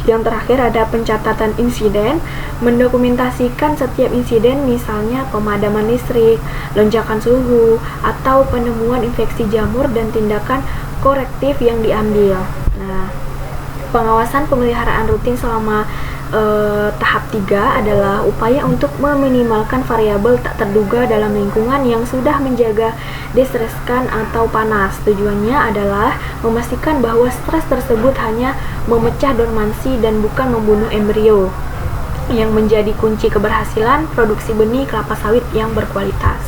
Yang terakhir ada pencatatan insiden, mendokumentasikan setiap insiden misalnya pemadaman listrik, lonjakan suhu, atau penemuan infeksi jamur dan tindakan korektif yang diambil. Nah, pengawasan pemeliharaan rutin selama tahap 3 adalah upaya untuk meminimalkan variabel tak terduga dalam lingkungan yang sudah menjaga distreskan atau panas. Tujuannya adalah memastikan bahwa stres tersebut hanya memecah dormansi dan bukan membunuh embrio, yang menjadi kunci keberhasilan produksi benih kelapa sawit yang berkualitas.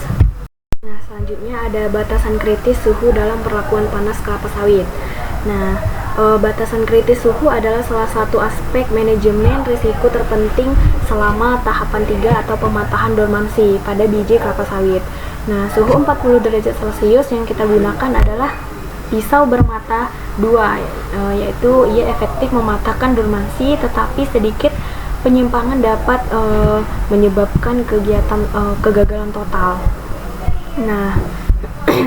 Nah, selanjutnya ada batasan kritis suhu dalam perlakuan panas kelapa sawit. Nah, batasan kritis suhu adalah salah satu aspek manajemen risiko terpenting selama tahapan 3 atau pematahan dormansi pada biji kelapa sawit. Nah, suhu 40 derajat Celcius yang kita gunakan adalah pisau bermata 2, yaitu ia efektif mematahkan dormansi, tetapi sedikit penyimpangan dapat menyebabkan kegagalan total. Nah,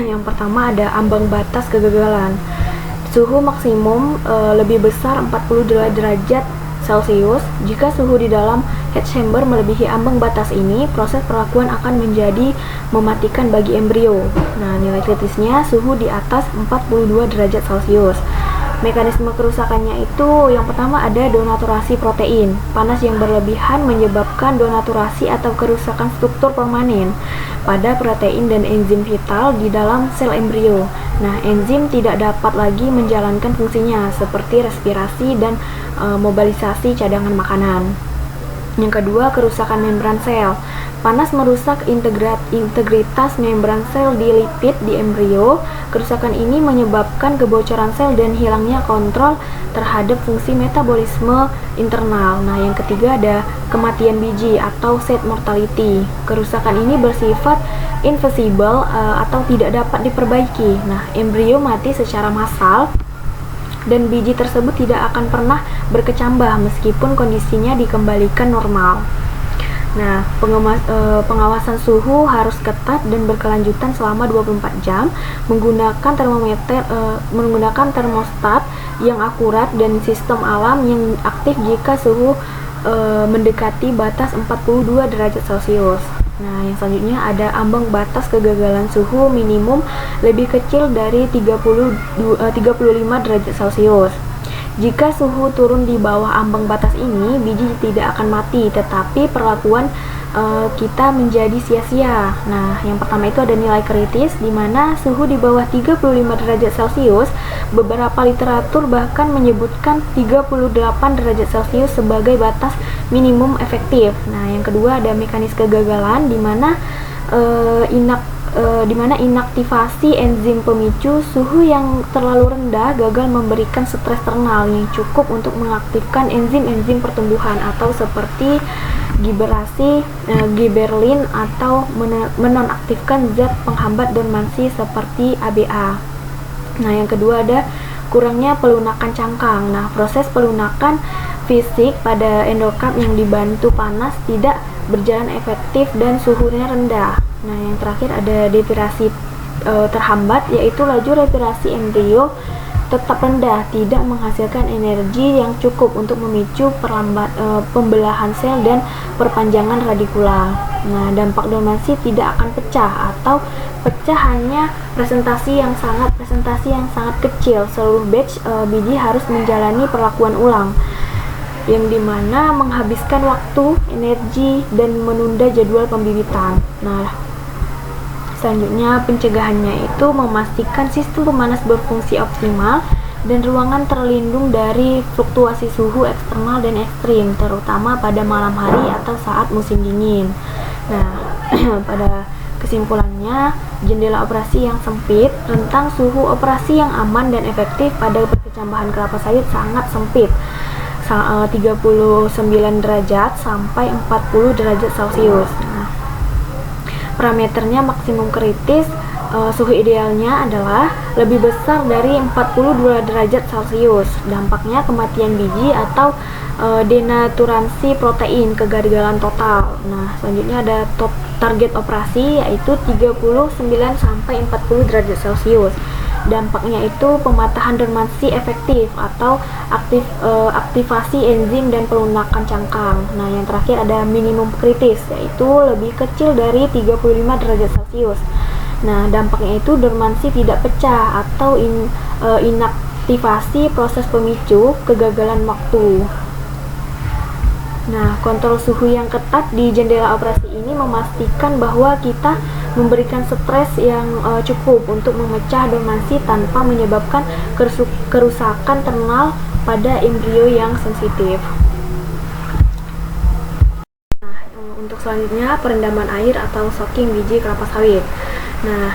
yang pertama ada ambang batas kegagalan. Suhu maksimum lebih besar 40 derajat Celcius. Jika suhu di dalam head chamber melebihi ambang batas ini, proses perlakuan akan menjadi mematikan bagi embrio. Nah, nilai kritisnya suhu di atas 42 derajat Celcius. Mekanisme kerusakannya itu yang pertama ada denaturasi protein. Panas yang berlebihan menyebabkan denaturasi atau kerusakan struktur permanen pada protein dan enzim vital di dalam sel embrio. Nah, enzim tidak dapat lagi menjalankan fungsinya seperti respirasi dan mobilisasi cadangan makanan. Yang kedua, kerusakan membran sel. Panas merusak integritas membran sel di lipid di embrio. Kerusakan ini menyebabkan kebocoran sel dan hilangnya kontrol terhadap fungsi metabolisme internal. Nah, yang ketiga ada kematian biji atau seed mortality. Kerusakan ini bersifat invisible atau tidak dapat diperbaiki. Nah, embrio mati secara massal dan biji tersebut tidak akan pernah berkecambah meskipun kondisinya dikembalikan normal. Nah, pengawasan suhu harus ketat dan berkelanjutan selama 24 jam menggunakan termostat yang akurat dan sistem alarm yang aktif jika suhu mendekati batas 42 derajat Celcius. Nah, yang selanjutnya ada ambang batas kegagalan suhu minimum lebih kecil dari 35 derajat Celcius. Jika suhu turun di bawah ambang batas ini, biji tidak akan mati, tetapi perlakuan kita menjadi sia-sia. Nah, yang pertama itu ada nilai kritis, di mana suhu di bawah 35 derajat Celcius, beberapa literatur bahkan menyebutkan 38 derajat Celcius sebagai batas minimum efektif. Nah, yang kedua ada mekanisme kegagalan, di mana inaktivasi enzim pemicu. Suhu yang terlalu rendah gagal memberikan stres termal yang cukup untuk mengaktifkan enzim-enzim pertumbuhan atau seperti giberelin atau menonaktifkan zat penghambat dormansi seperti ABA. Nah, yang kedua ada kurangnya pelunakan cangkang. Nah, proses pelunakan fisik pada endokard yang dibantu panas tidak berjalan efektif dan suhunya rendah. Nah, yang terakhir ada respirasi terhambat, yaitu laju respirasi embrio tetap rendah, tidak menghasilkan energi yang cukup untuk memicu pembelahan sel dan perpanjangan radikula. Nah, dampak dormansi tidak akan pecah atau pecah hanya presentasi yang sangat kecil. Seluruh batch biji harus menjalani perlakuan ulang, yang dimana menghabiskan waktu, energi, dan menunda jadwal pembibitan. Nah, selanjutnya pencegahannya itu memastikan sistem pemanas berfungsi optimal dan ruangan terlindung dari fluktuasi suhu eksternal dan ekstrim, terutama pada malam hari atau saat musim dingin. Nah, pada kesimpulannya, jendela operasi yang sempit, rentang suhu operasi yang aman dan efektif pada perkecambahan kelapa sawit sangat sempit, 39 derajat sampai 40 derajat Celcius. Nah, parameternya maksimum kritis, suhu idealnya adalah lebih besar dari 42 derajat Celcius. Dampaknya kematian biji atau denaturasi protein, kegagalan total. Nah, selanjutnya ada target operasi yaitu 39 sampai 40 derajat Celcius. Dampaknya itu pematahan dormansi efektif atau aktivasi enzim dan pelunakan cangkang. Nah, yang terakhir ada minimum kritis, yaitu lebih kecil dari 35 derajat Celcius. Nah, dampaknya itu dormansi tidak pecah atau inaktivasi proses pemicu kegagalan waktu. Nah, kontrol suhu yang ketat di jendela operasi ini memastikan bahwa kita memberikan stres yang cukup untuk memecah dormansi tanpa menyebabkan kerusakan terminal pada embrio yang sensitif. Nah, untuk selanjutnya perendaman air atau soaking biji kelapa sawit. Nah,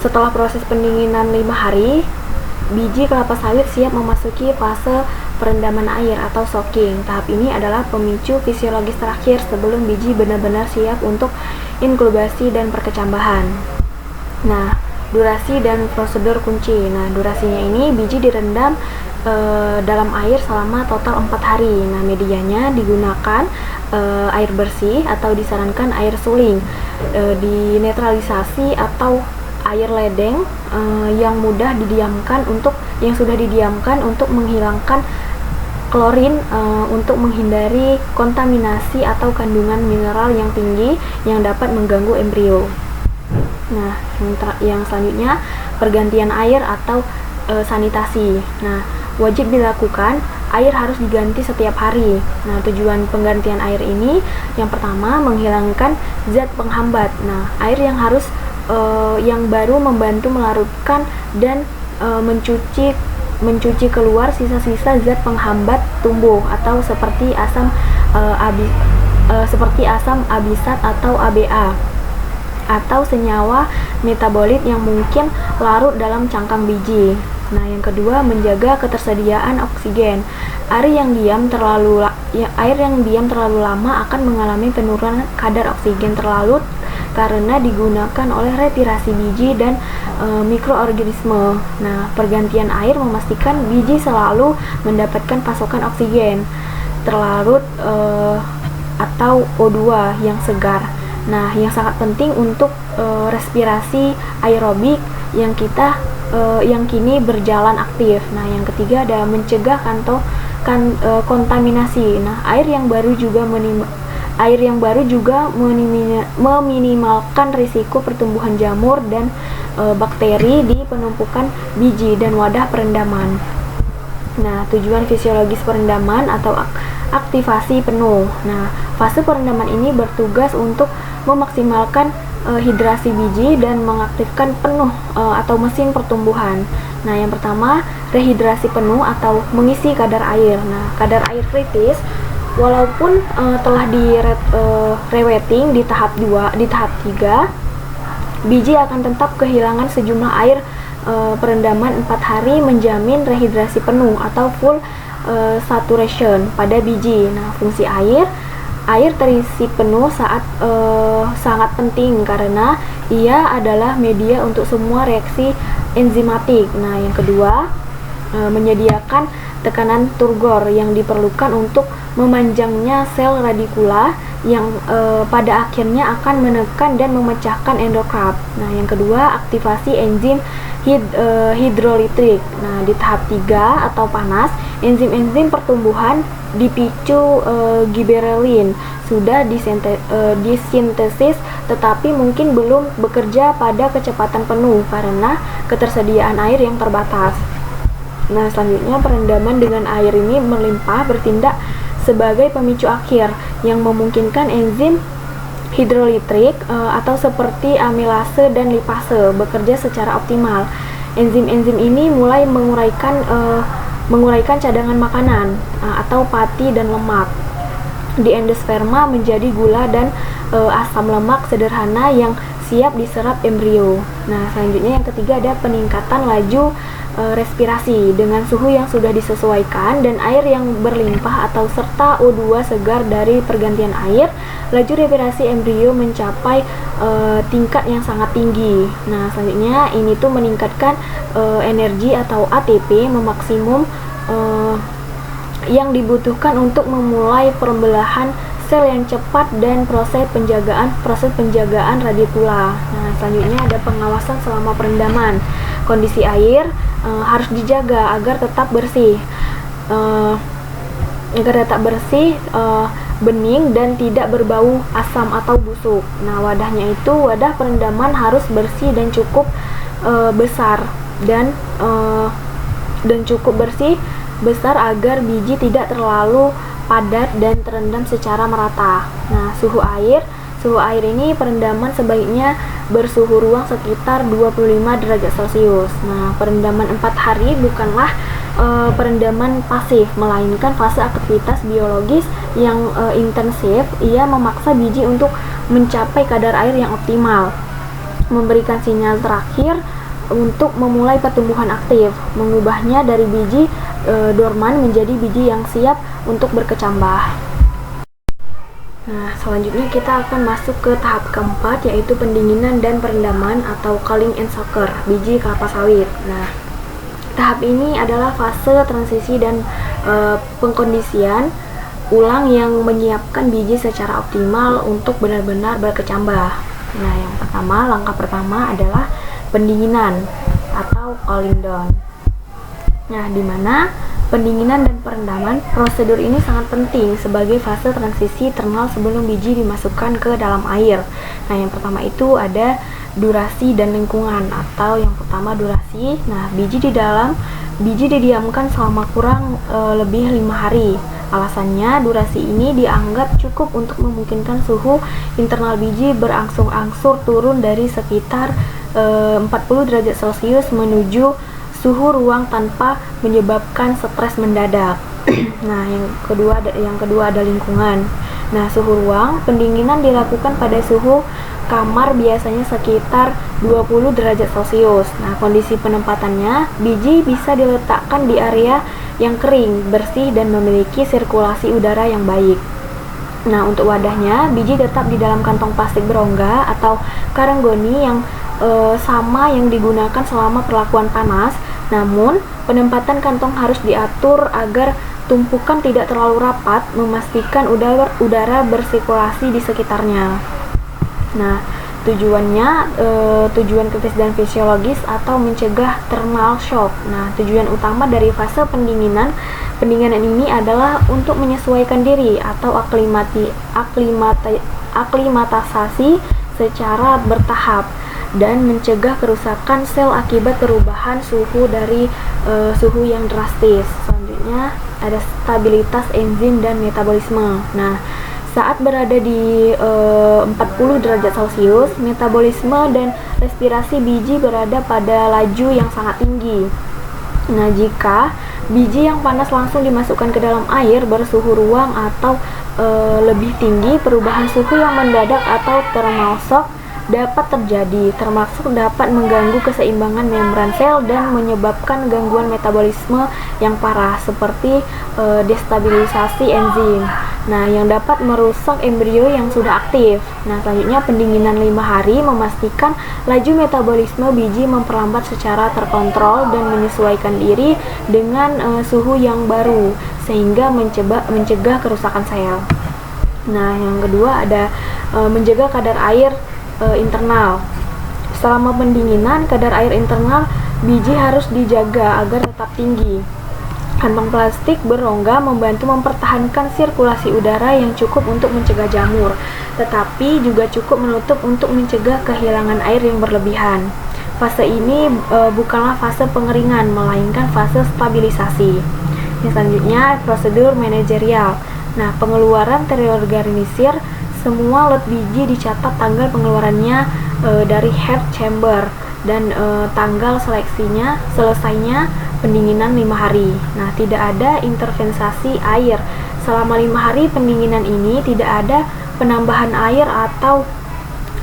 setelah proses pendinginan 5 hari, biji kelapa sawit siap memasuki fase perendaman air atau soaking. Tahap ini adalah pemicu fisiologis terakhir sebelum biji benar-benar siap untuk inkubasi dan perkecambahan. Nah, durasi dan prosedur kunci. Nah, durasinya ini biji direndam dalam air selama total 4 hari. Nah, medianya digunakan air bersih atau disarankan air suling, dinetralisasi atau air ledeng yang sudah didiamkan untuk menghilangkan klorin untuk menghindari kontaminasi atau kandungan mineral yang tinggi yang dapat mengganggu embrio. Nah, yang selanjutnya pergantian air atau sanitasi. Nah, wajib dilakukan, air harus diganti setiap hari. Nah, tujuan penggantian air ini yang pertama menghilangkan zat penghambat. Nah, air yang baru membantu melarutkan dan mencuci keluar sisa-sisa zat penghambat tumbuh atau seperti asam abisat atau ABA atau senyawa metabolit yang mungkin larut dalam cangkang biji. Nah, yang kedua menjaga ketersediaan oksigen. Air yang diam terlalu lama akan mengalami penurunan kadar oksigen terlarut karena digunakan oleh respirasi biji dan mikroorganisme. Nah, pergantian air memastikan biji selalu mendapatkan pasokan oksigen terlarut atau O2 yang segar. Nah, yang sangat penting untuk respirasi aerobik yang kini berjalan aktif. Nah, yang ketiga ada mencegah kontaminasi. Nah, air yang baru juga meminimalkan risiko pertumbuhan jamur dan bakteri di penumpukan biji dan wadah perendaman. Nah, tujuan fisiologis perendaman atau aktivasi penuh. Nah, fase perendaman ini bertugas untuk memaksimalkan hidrasi biji dan mengaktifkan penuh atau mesin pertumbuhan. Nah, yang pertama rehidrasi penuh atau mengisi kadar air. Nah, kadar air kritis walaupun telah reweting di tahap 3, biji akan tetap kehilangan sejumlah air. Perendaman 4 hari menjamin rehidrasi penuh atau full saturation pada biji. Nah, fungsi air terisi penuh sangat penting karena ia adalah media untuk semua reaksi enzimatik. Nah, yang kedua menyediakan tekanan turgor yang diperlukan untuk memanjangnya sel radikula yang pada akhirnya akan menekan dan memecahkan endokraft. Nah, yang kedua aktivasi enzim hidrolitrik. Nah, di tahap 3 atau panas, enzim-enzim pertumbuhan dipicu gibberellin sudah disintesis tetapi mungkin belum bekerja pada kecepatan penuh karena ketersediaan air yang terbatas. Nah, selanjutnya perendaman dengan air ini melimpah bertindak sebagai pemicu akhir yang memungkinkan enzim hidrolitrik atau seperti amilase dan lipase bekerja secara optimal. Enzim-enzim ini mulai menguraikan cadangan makanan atau pati dan lemak di endosperma menjadi gula dan asam lemak sederhana yang siap diserap embrio. Nah, selanjutnya yang ketiga ada peningkatan laju respirasi dengan suhu yang sudah disesuaikan dan air yang berlimpah atau serta O2 segar dari pergantian air, laju respirasi embrio mencapai tingkat yang sangat tinggi. Nah, selanjutnya ini tuh meningkatkan energi atau ATP memaksimum yang dibutuhkan untuk memulai pembelahan sel yang cepat dan proses penjagaan radikula. Nah, selanjutnya ada pengawasan selama perendaman. kondisi air harus dijaga agar tetap bersih, bening dan tidak berbau asam atau busuk. Nah, wadahnya itu wadah perendaman harus bersih dan cukup besar dan cukup besar agar biji tidak terlalu padat dan terendam secara merata. Nah, suhu air ini perendaman sebaiknya bersuhu ruang sekitar 25 derajat Celcius. Nah, perendaman 4 hari bukanlah perendaman pasif, melainkan fase aktivitas biologis yang intensif. Ia memaksa biji untuk mencapai kadar air yang optimal, memberikan sinyal terakhir untuk memulai pertumbuhan aktif, mengubahnya dari biji dorman menjadi biji yang siap untuk berkecambah. Nah, selanjutnya kita akan masuk ke tahap keempat, yaitu pendinginan dan perendaman atau culling and sugar biji kelapa sawit. Nah, tahap ini adalah fase transisi dan pengkondisian ulang yang menyiapkan biji secara optimal untuk benar-benar berkecambah. Nah, langkah pertama adalah pendinginan atau cooling down. Nah, di mana pendinginan dan perendaman, prosedur ini sangat penting sebagai fase transisi ternal sebelum biji dimasukkan ke dalam air. Nah, yang pertama itu ada durasi dan lingkungan, atau yang pertama durasi. Nah, biji didiamkan selama kurang lebih 5 hari. Alasannya, durasi ini dianggap cukup untuk memungkinkan suhu internal biji berangsur-angsur turun dari sekitar 40 derajat Celcius menuju suhu ruang tanpa menyebabkan stres mendadak. Nah, yang kedua ada lingkungan. Nah, suhu ruang, pendinginan dilakukan pada suhu kamar biasanya sekitar 20 derajat Celcius. Nah, kondisi penempatannya, biji bisa diletakkan di area yang kering, bersih dan memiliki sirkulasi udara yang baik. Nah, untuk wadahnya, biji tetap di dalam kantong plastik berongga atau karanggoni yang sama yang digunakan selama perlakuan panas. Namun, penempatan kantong harus diatur agar tumpukan tidak terlalu rapat, memastikan udara bersirkulasi di sekitarnya. Nah, tujuan kritis dan fisiologis atau mencegah thermal shock. Nah, tujuan utama dari fase pendinginan ini adalah untuk menyesuaikan diri atau aklimatisasi secara bertahap dan mencegah kerusakan sel akibat perubahan suhu dari suhu yang drastis. Selanjutnya ada stabilitas enzim dan metabolisme. Nah, saat berada di 40 derajat Celcius, metabolisme dan respirasi biji berada pada laju yang sangat tinggi. Nah, jika biji yang panas langsung dimasukkan ke dalam air bersuhu ruang atau lebih tinggi, perubahan suhu yang mendadak atau thermal shock dapat terjadi, termasuk dapat mengganggu keseimbangan membran sel dan menyebabkan gangguan metabolisme yang parah seperti destabilisasi enzim. Nah, yang dapat merusak embrio yang sudah aktif. Nah, selanjutnya pendinginan 5 hari memastikan laju metabolisme biji memperlambat secara terkontrol dan menyesuaikan diri dengan suhu yang baru sehingga mencegah kerusakan sel. Nah, yang kedua ada menjaga kadar air internal. Selama pendinginan, kadar air internal biji harus dijaga agar tetap tinggi. Kantong plastik berongga membantu mempertahankan sirkulasi udara yang cukup untuk mencegah jamur, tetapi juga cukup menutup untuk mencegah kehilangan air yang berlebihan. Fase ini bukanlah fase pengeringan, melainkan fase stabilisasi. Selanjutnya, prosedur manajerial. Nah, pengeluaran terorganisir. Semua lot biji dicatat tanggal pengeluarannya dari head chamber dan tanggal selesainya pendinginan 5 hari. Nah, tidak ada intervensi air. Selama 5 hari pendinginan ini tidak ada penambahan air atau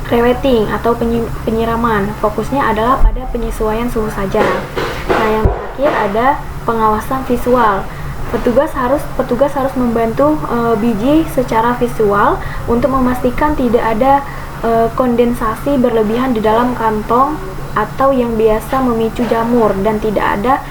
rewetting atau penyiraman. Fokusnya adalah pada penyesuaian suhu saja. Nah, yang terakhir ada pengawasan visual. Petugas harus membantu biji secara visual untuk memastikan tidak ada kondensasi berlebihan di dalam kantong atau yang biasa memicu jamur, dan tidak ada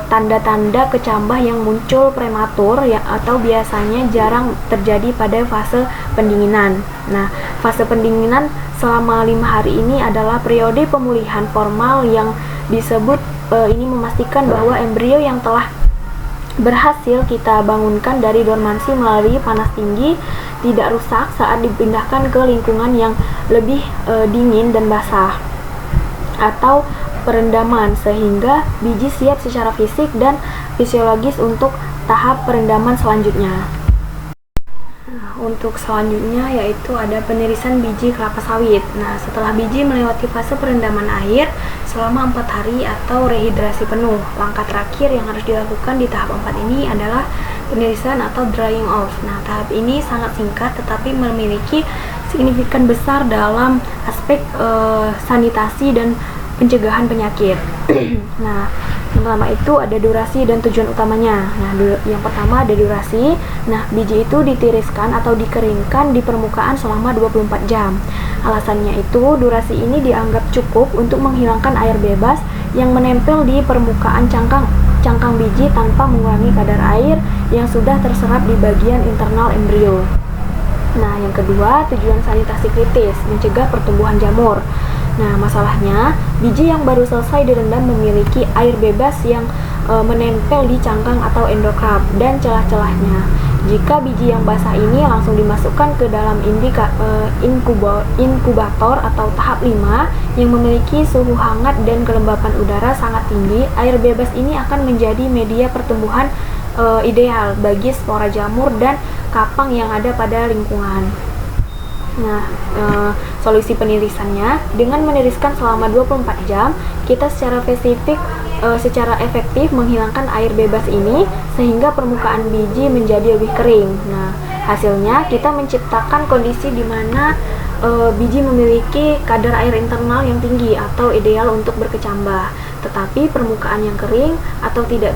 tanda-tanda kecambah yang muncul prematur atau biasanya jarang terjadi pada fase pendinginan. Nah, fase pendinginan selama 5 hari ini adalah periode pemulihan formal yang disebut ini memastikan bahwa embrio yang telah berhasil kita bangunkan dari dormansi melalui panas tinggi tidak rusak saat dipindahkan ke lingkungan yang lebih dingin dan basah atau perendaman, sehingga biji siap secara fisik dan fisiologis untuk tahap perendaman selanjutnya. Untuk selanjutnya yaitu ada penirisan biji kelapa sawit. Nah, setelah biji melewati fase perendaman air selama 4 hari atau rehidrasi penuh, langkah terakhir yang harus dilakukan di tahap 4 ini adalah penirisan atau drying off. Nah, tahap ini sangat singkat tetapi memiliki signifikan besar dalam aspek sanitasi dan pencegahan penyakit. Nah, yang pertama itu ada durasi dan tujuan utamanya. Nah, yang pertama ada durasi. Nah, biji itu ditiriskan atau dikeringkan di permukaan selama 24 jam. Alasannya itu, durasi ini dianggap cukup untuk menghilangkan air bebas yang menempel di permukaan cangkang biji tanpa mengurangi kadar air yang sudah terserap di bagian internal embrio. Nah, yang kedua, tujuan sanitasi kritis, mencegah pertumbuhan jamur. Nah, masalahnya, biji yang baru selesai direndam memiliki air bebas yang menempel di cangkang atau endokarp dan celah-celahnya. Jika biji yang basah ini langsung dimasukkan ke dalam inkubator atau tahap 5 yang memiliki suhu hangat dan kelembapan udara sangat tinggi, air bebas ini akan menjadi media pertumbuhan ideal bagi spora jamur dan kapang yang ada pada lingkungan. Nah, solusi penirisannya, dengan meniriskan selama 24 jam, kita secara efektif menghilangkan air bebas ini sehingga permukaan biji menjadi lebih kering. Nah, hasilnya kita menciptakan kondisi di mana biji memiliki kadar air internal yang tinggi atau ideal untuk berkecambah, tetapi permukaan yang kering atau tidak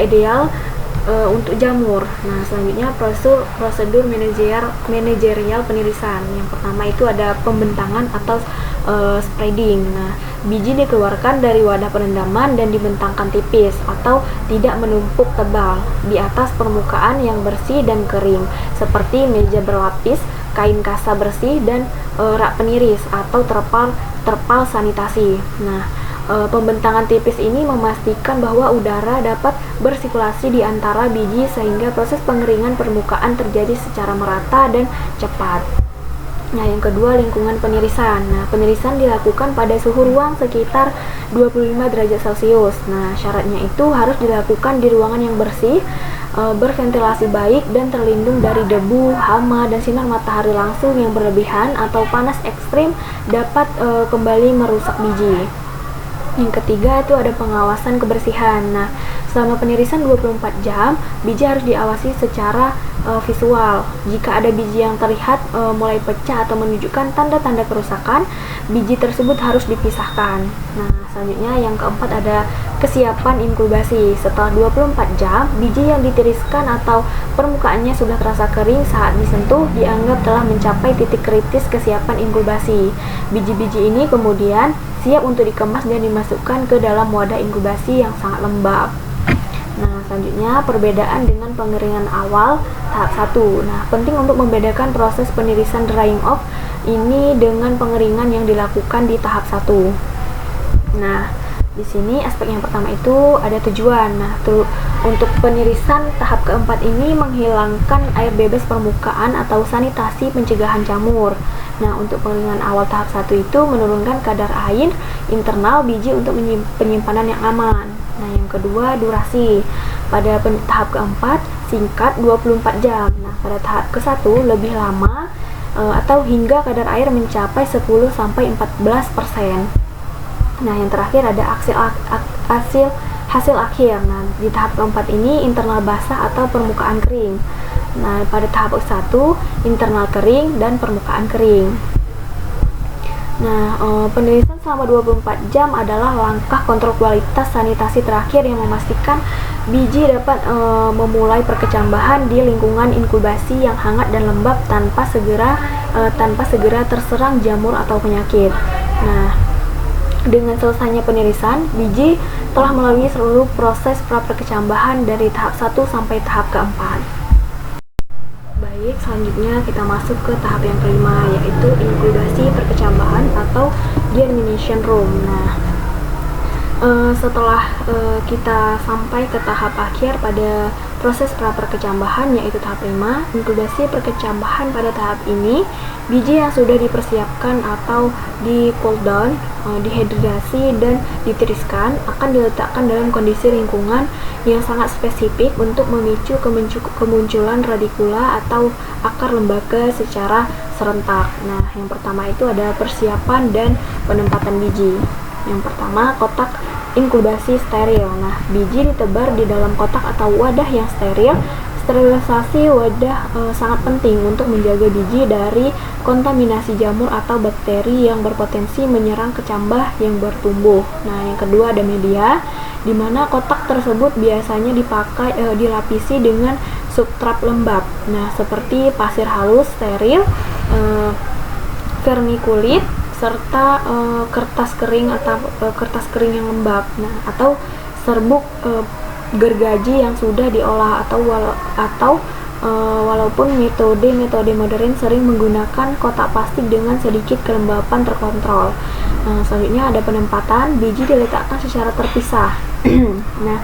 ideal untuk jamur. Nah, selanjutnya prosedur manajerial penirisan. Yang pertama itu ada pembentangan atau spreading. Nah, biji dikeluarkan dari wadah perendaman dan dibentangkan tipis atau tidak menumpuk tebal di atas permukaan yang bersih dan kering seperti meja berlapis, kain kasa bersih, dan rak peniris atau terpal sanitasi. Nah, pembentangan tipis ini memastikan bahwa udara dapat bersirkulasi di antara biji sehingga proses pengeringan permukaan terjadi secara merata dan cepat. Nah, yang kedua, lingkungan penirisan. Nah, penirisan dilakukan pada suhu ruang sekitar 25 derajat Celcius. Nah, syaratnya itu harus dilakukan di ruangan yang bersih, berventilasi baik, dan terlindung dari debu, hama, dan sinar matahari langsung yang berlebihan atau panas ekstrim dapat kembali merusak biji. Yang ketiga itu ada pengawasan kebersihan. Nah, selama penirisan 24 jam, biji harus diawasi secara visual. Jika ada biji yang terlihat mulai pecah atau menunjukkan tanda-tanda kerusakan, biji tersebut harus dipisahkan. Nah, selanjutnya yang keempat ada kesiapan inkubasi. Setelah 24 jam, biji yang ditiriskan atau permukaannya sudah terasa kering saat disentuh dianggap telah mencapai titik kritis kesiapan inkubasi. Biji-biji ini kemudian siap untuk dikemas dan dimasukkan ke dalam wadah inkubasi yang sangat lembab. Nah, selanjutnya perbedaan dengan pengeringan awal tahap 1. Nah, penting untuk membedakan proses penirisan drying off ini dengan pengeringan yang dilakukan di tahap 1. Nah, di sini aspek yang pertama itu ada tujuan. Nah, untuk penirisan tahap keempat ini menghilangkan air bebas permukaan atau sanitasi pencegahan jamur. Nah, untuk pengeringan awal tahap 1 itu menurunkan kadar air internal biji untuk penyimpanan yang aman. Nah, yang kedua, durasi. Pada tahap keempat singkat 24 jam. Nah, pada tahap ke-1 lebih lama atau hingga kadar air mencapai 10-14%. Nah, yang terakhir ada hasil akhir. Nah, di tahap keempat ini internal basah atau permukaan kering. Nah, pada tahap 1 internal kering dan permukaan kering. Nah, penirisan selama 24 jam adalah langkah kontrol kualitas sanitasi terakhir yang memastikan biji dapat memulai perkecambahan di lingkungan inkubasi yang hangat dan lembab tanpa segera terserang jamur atau penyakit. Nah, dengan selesainya penirisan, biji telah melalui seluruh proses pra-perkecambahan dari tahap 1 sampai tahap keempat. Baik, selanjutnya kita masuk ke tahap yang kelima, yaitu inkubasi perkecambahan atau germination room. Nah, Setelah kita sampai ke tahap akhir pada proses pra-perkecambahan, yaitu tahap 5, inkubasi perkecambahan. Pada tahap ini, biji yang sudah dipersiapkan atau di cool down, dihidrasi dan ditiriskan akan diletakkan dalam kondisi lingkungan yang sangat spesifik untuk memicu kemunculan radikula atau akar lembaga secara serentak. Nah, yang pertama itu ada persiapan dan penempatan biji. Yang pertama, kotak inkubasi steril. Nah, biji ditebar di dalam kotak atau wadah yang steril. Sterilisasi wadah sangat penting untuk menjaga biji dari kontaminasi jamur atau bakteri yang berpotensi menyerang kecambah yang bertumbuh. Nah, yang kedua ada media, di mana kotak tersebut biasanya dilapisi dengan substrat lembab. Nah, seperti pasir halus steril, vermikulit, serta kertas kering atau kertas kering yang lembab. Nah, atau serbuk gergaji yang sudah diolah walaupun metode modern sering menggunakan kotak plastik dengan sedikit kelembapan terkontrol. Selanjutnya ada penempatan, biji diletakkan secara terpisah. Nah,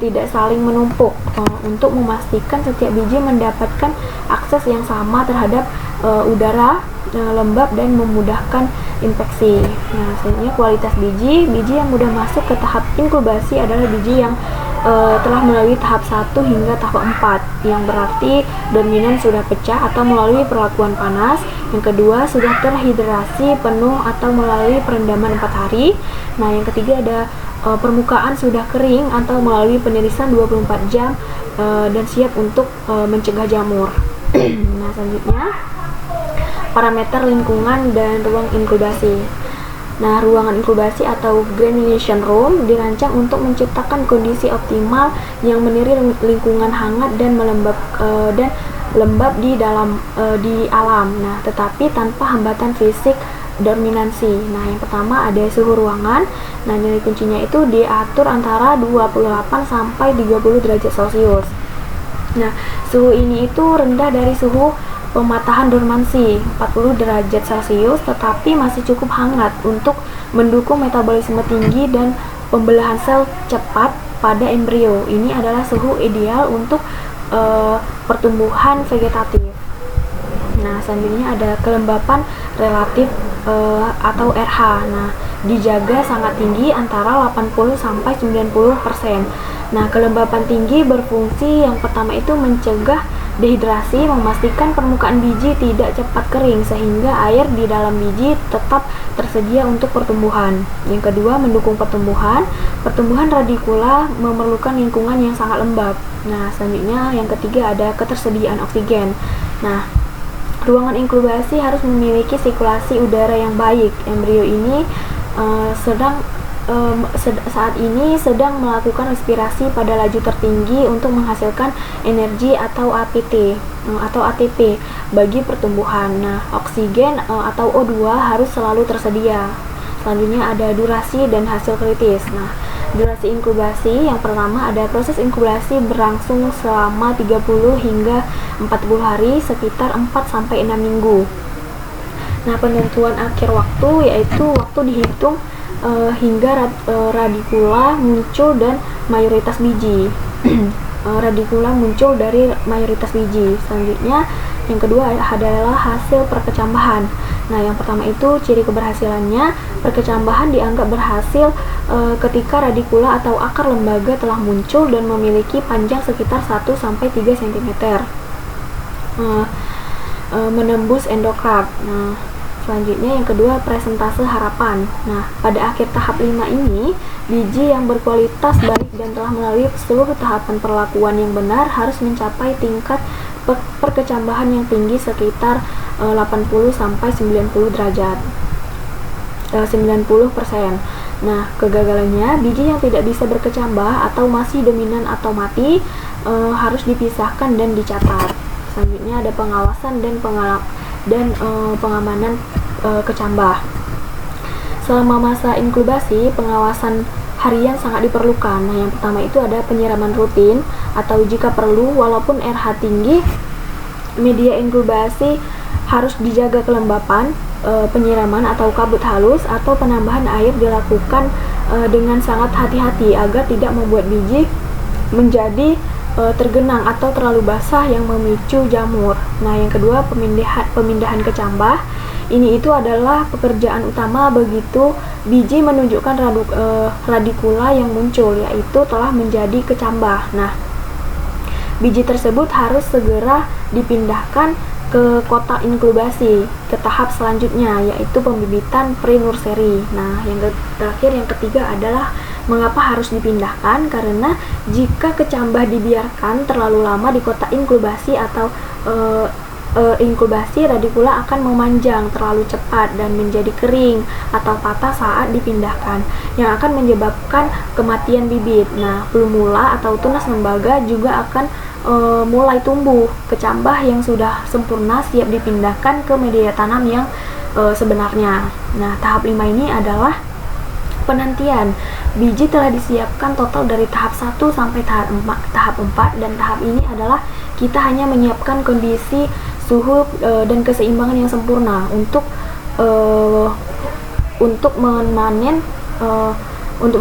tidak saling menumpuk untuk memastikan setiap biji mendapatkan akses yang sama terhadap udara lembab dan memudahkan infeksi. Nah, selanjutnya kualitas biji yang mudah masuk ke tahap inkubasi adalah biji yang telah melalui tahap 1 hingga tahap 4, yang berarti dominan sudah pecah atau melalui perlakuan panas. Yang kedua, sudah terhidrasi penuh atau melalui perendaman 4 hari. Nah, yang ketiga ada permukaan sudah kering atau melalui penirisan 24 jam dan siap untuk mencegah jamur. Nah, selanjutnya parameter lingkungan dan ruang inkubasi. Nah, ruangan inkubasi atau granulation room dirancang untuk menciptakan kondisi optimal yang meniru lingkungan hangat dan lembab di alam. Nah, tetapi tanpa hambatan fisik dominansi. Nah, yang pertama ada suhu ruangan. Nah, nilai kuncinya itu diatur antara 28 sampai 30 derajat Celcius. Nah, suhu ini itu rendah dari suhu pematahan dormansi 40 derajat Celcius, tetapi masih cukup hangat untuk mendukung metabolisme tinggi dan pembelahan sel cepat pada embrio. Ini adalah suhu ideal untuk pertumbuhan vegetatif. Nah, selanjutnya ada kelembapan relatif atau RH. Nah, dijaga sangat tinggi antara 80 sampai 90%. Nah, kelembapan tinggi berfungsi yang pertama itu mencegah dehidrasi, memastikan permukaan biji tidak cepat kering sehingga air di dalam biji tetap tersedia untuk pertumbuhan. Yang kedua, mendukung pertumbuhan. Pertumbuhan radikula memerlukan lingkungan yang sangat lembab. Nah, selanjutnya yang ketiga ada ketersediaan oksigen. Nah, ruangan inkubasi harus memiliki sirkulasi udara yang baik. Embrio ini saat ini sedang melakukan respirasi pada laju tertinggi untuk menghasilkan energi atau ATP bagi pertumbuhan. Nah, oksigen atau O2 harus selalu tersedia. Selanjutnya ada durasi dan hasil kritis. Nah, durasi inkubasi yang pertama ada proses inkubasi berlangsung selama 30 hingga 40 hari, sekitar 4 sampai 6 minggu. Nah, penentuan akhir waktu yaitu waktu dihitung hingga radikula muncul dan mayoritas biji. Radikula muncul dari mayoritas biji. Selanjutnya yang kedua adalah hasil perkecambahan. Nah, yang pertama itu ciri keberhasilannya, perkecambahan dianggap berhasil ketika radikula atau akar lembaga telah muncul dan memiliki panjang sekitar 1 sampai 3 cm. Menembus endokard. Nah, selanjutnya yang kedua presentase harapan. Nah, pada akhir tahap 5 ini, biji yang berkualitas baik dan telah melalui seluruh tahapan perlakuan yang benar harus mencapai tingkat perkecambahan yang tinggi sekitar 80 sampai 90 derajat. 90%. Nah, kegagalannya, biji yang tidak bisa berkecambah atau masih dominan atau mati harus dipisahkan dan dicatat. Selanjutnya ada pengawasan dan pengamanan kecambah. Selama masa inkubasi, pengawasan harian sangat diperlukan. Nah, yang pertama itu ada penyiraman rutin atau jika perlu, walaupun RH tinggi, media inkubasi harus dijaga kelembapan. Penyiraman atau kabut halus atau penambahan air dilakukan dengan sangat hati-hati agar tidak membuat biji menjadi tergenang atau terlalu basah yang memicu jamur. Nah, yang kedua, pemindahan ke cambah. Ini itu adalah pekerjaan utama begitu biji menunjukkan radikula yang muncul, yaitu telah menjadi kecambah. Nah, biji tersebut harus segera dipindahkan ke kotak inkubasi ke tahap selanjutnya, yaitu pembibitan pre-nursery. Nah, yang ketiga adalah mengapa harus dipindahkan? Karena jika kecambah dibiarkan terlalu lama di kotak inkubasi atau inkubasi, radikula akan memanjang terlalu cepat dan menjadi kering atau patah saat dipindahkan, yang akan menyebabkan kematian bibit. Nah, plumula atau tunas lembaga juga akan mulai tumbuh kecambah yang sudah sempurna siap dipindahkan ke media tanam yang sebenarnya. Nah, tahap 5 ini adalah penantian. Biji telah disiapkan total dari tahap 1 sampai tahap 4, dan tahap ini adalah kita hanya menyiapkan kondisi suhu dan keseimbangan yang sempurna untuk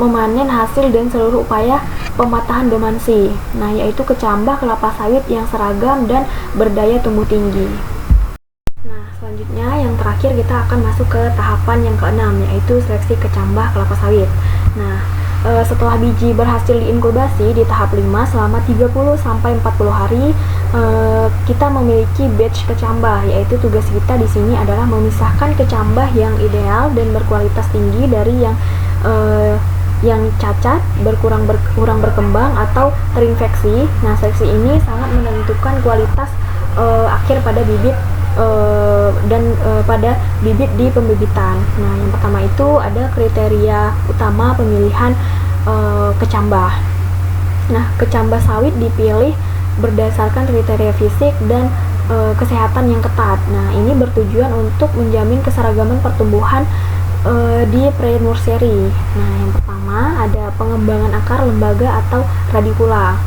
memanen hasil dan seluruh upaya pematahan dormansi. Nah, yaitu kecambah kelapa sawit yang seragam dan berdaya tumbuh tinggi. Nah, selanjutnya yang terakhir kita akan masuk ke tahapan yang keenam, yaitu seleksi kecambah kelapa sawit. Nah, setelah biji berhasil diinkubasi di tahap 5 selama 30-40 hari, kita memiliki batch kecambah, yaitu tugas kita di sini adalah memisahkan kecambah yang ideal dan berkualitas tinggi dari yang cacat, kurang berkembang atau terinfeksi. Nah, seleksi ini sangat menentukan kualitas akhir pada bibit pada bibit di pembibitan. Nah, yang pertama itu ada kriteria utama pemilihan kecambah. Nah, kecambah sawit dipilih berdasarkan kriteria fisik dan kesehatan yang ketat. Nah, ini bertujuan untuk menjamin keseragaman pertumbuhan di pre-nursery. Nah, yang pertama ada pengembangan akar lembaga atau radikula.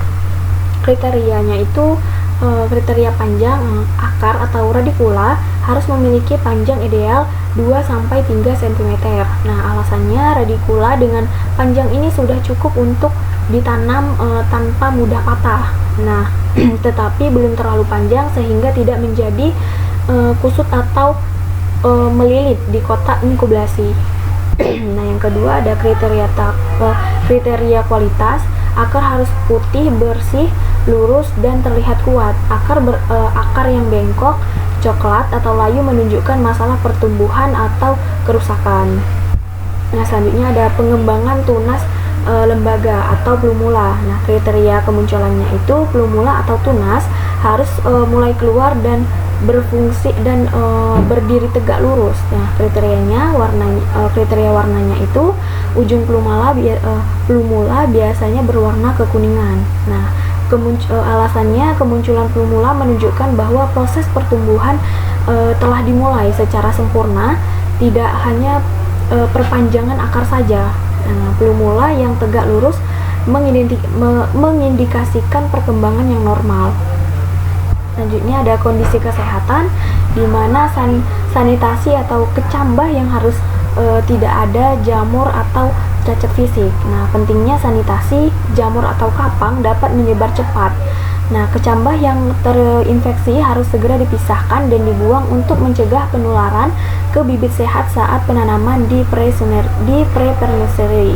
Kriterianya itu kriteria panjang akar atau radikula harus memiliki panjang ideal 2-3 cm. Nah, alasannya radikula dengan panjang ini sudah cukup untuk ditanam tanpa mudah patah. Nah, tetapi belum terlalu panjang sehingga tidak menjadi kusut atau melilit di kotak inkubasi. Nah, yang kedua ada kriteria kualitas. Akar harus putih, bersih, lurus, dan terlihat kuat. Akar yang bengkok, coklat, atau layu menunjukkan masalah pertumbuhan atau kerusakan. Nah, selanjutnya ada pengembangan tunas lembaga atau plumula. Nah, kriteria kemunculannya itu plumula atau tunas harus mulai keluar dan berfungsi dan berdiri tegak lurus. Nah, kriteria warnanya itu ujung plumula biasanya berwarna kekuningan. Nah, alasannya kemunculan plumula menunjukkan bahwa proses pertumbuhan telah dimulai secara sempurna, tidak hanya perpanjangan akar saja. Nah, plumula yang tegak lurus mengindikasikan perkembangan yang normal. Selanjutnya ada kondisi kesehatan, di mana sanitasi atau kecambah yang harus tidak ada jamur atau cacat fisik. Nah, pentingnya sanitasi, jamur atau kapang dapat menyebar cepat. Nah, kecambah yang terinfeksi harus segera dipisahkan dan dibuang untuk mencegah penularan ke bibit sehat saat penanaman di pre-nursery.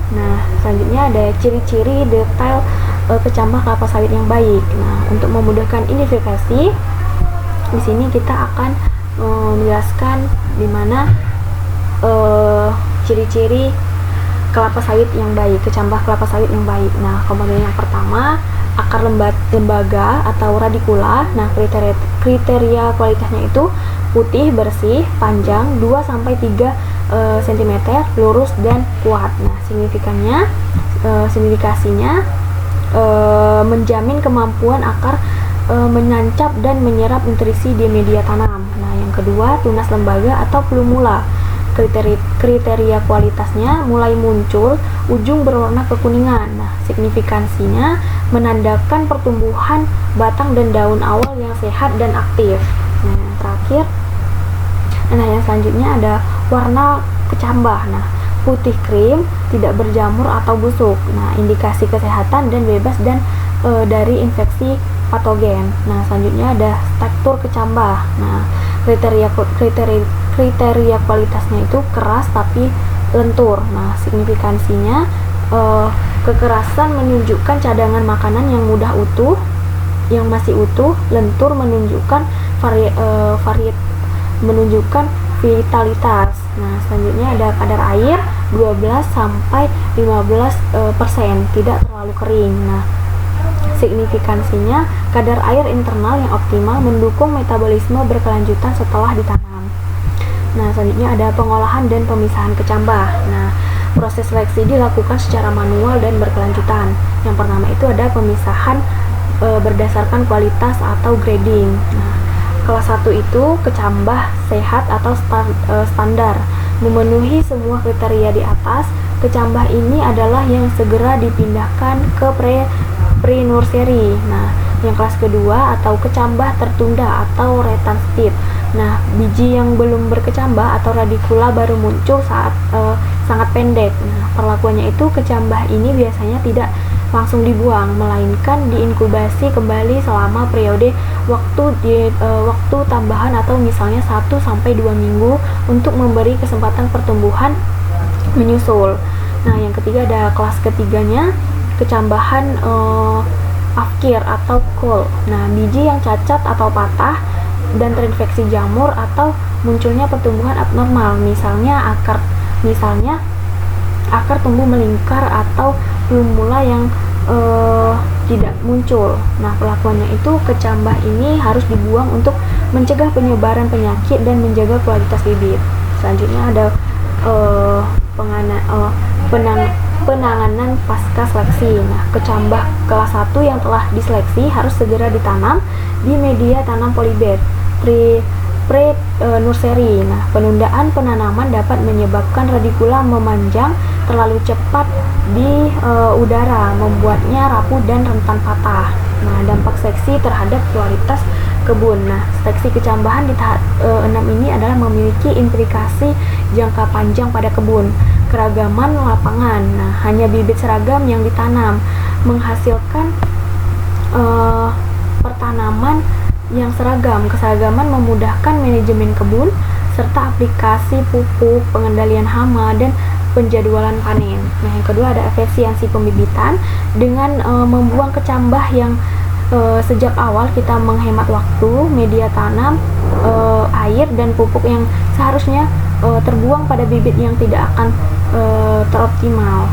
Nah, selanjutnya ada ciri-ciri detail kecambah kelapa sawit yang baik. Nah, untuk memudahkan identifikasi, di sini kita akan menjelaskan di mana ciri-ciri kelapa sawit yang baik, kecambah kelapa sawit yang baik. Nah, komponen yang pertama, akar lembaga atau radikula. Nah, kriteria kualitasnya itu putih, bersih, panjang 2-3 cm, lurus dan kuat. Nah, signifikasinya menjamin kemampuan akar menancap dan menyerap nutrisi di media tanam. Nah, yang kedua, tunas lembaga atau plumula. Kriteria kualitasnya mulai muncul, ujung berwarna kekuningan. Nah, signifikansinya menandakan pertumbuhan batang dan daun awal yang sehat dan aktif. Nah, yang terakhir, yang selanjutnya ada warna kecambah. Nah, putih krim, tidak berjamur atau busuk. Nah, indikasi kesehatan dan bebas dari infeksi patogen. Nah, selanjutnya ada tekstur kecambah. Nah, kriteria kualitasnya itu keras tapi lentur. Nah, signifikansinya kekerasan menunjukkan cadangan makanan yang mudah utuh, yang masih utuh. Lentur menunjukkan menunjukkan vitalitas. Nah, selanjutnya ada kadar air 12 sampai 15%, tidak terlalu kering. Nah, signifikansinya kadar air internal yang optimal mendukung metabolisme berkelanjutan setelah ditanam. Nah, selanjutnya ada pengolahan dan pemisahan kecambah. Nah, proses seleksi dilakukan secara manual dan berkelanjutan. Yang pertama itu ada pemisahan berdasarkan kualitas atau grading. Nah, kelas 1 itu kecambah sehat atau standar, memenuhi semua kriteria di atas. Kecambah ini adalah yang segera dipindahkan ke pre-nursery. Nah, yang kelas kedua atau kecambah tertunda atau retentive. Nah, biji yang belum berkecambah atau radikula baru muncul saat sangat pendek. Nah, perlakuannya itu kecambah ini biasanya tidak langsung dibuang, melainkan diinkubasi kembali selama periode waktu tambahan atau misalnya 1 sampai 2 minggu untuk memberi kesempatan pertumbuhan menyusul. Nah, yang ketiga ada kelas ketiganya kecambahan afkir atau kol. Nah, biji yang cacat atau patah dan terinfeksi jamur atau munculnya pertumbuhan abnormal, misalnya akar tumbuh melingkar atau plumula yang tidak muncul. Nah, perlakuannya itu kecambah ini harus dibuang untuk mencegah penyebaran penyakit dan menjaga kualitas bibit. Selanjutnya ada penanganan pasca seleksi. Nah, kecambah kelas 1 yang telah diseleksi harus segera ditanam di media tanam polybed pre-nursery. Nah, penundaan penanaman dapat menyebabkan radikula memanjang terlalu cepat di udara, membuatnya rapuh dan rentan patah. Nah, dampak seleksi terhadap kualitas kebun. Nah, seleksi kecambahan di tahap 6 ini adalah memiliki implikasi jangka panjang pada kebun. Keragaman lapangan. Nah, hanya bibit seragam yang ditanam, menghasilkan pertanaman yang seragam. Keseragaman memudahkan manajemen kebun serta aplikasi pupuk, pengendalian hama, dan penjadwalan panen. Nah, yang kedua ada efisiensi pembibitan. Dengan membuang kecambah yang sejak awal kita menghemat waktu, media tanam, air, dan pupuk yang seharusnya terbuang pada bibit yang tidak akan teroptimal.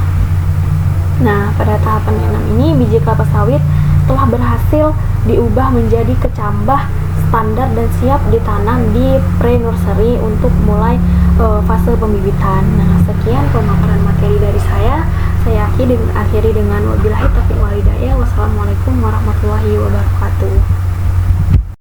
Nah, pada tahapan yang 6 ini biji kelapa sawit telah berhasil diubah menjadi kecambah standar dan siap ditanam di pre-nursery untuk mulai fase pembibitan. Nah, sekian pemaparan materi dari saya. Saya akhiri dengan wabillahi taufiq wal hidayah. Wassalamualaikum warahmatullahi wabarakatuh.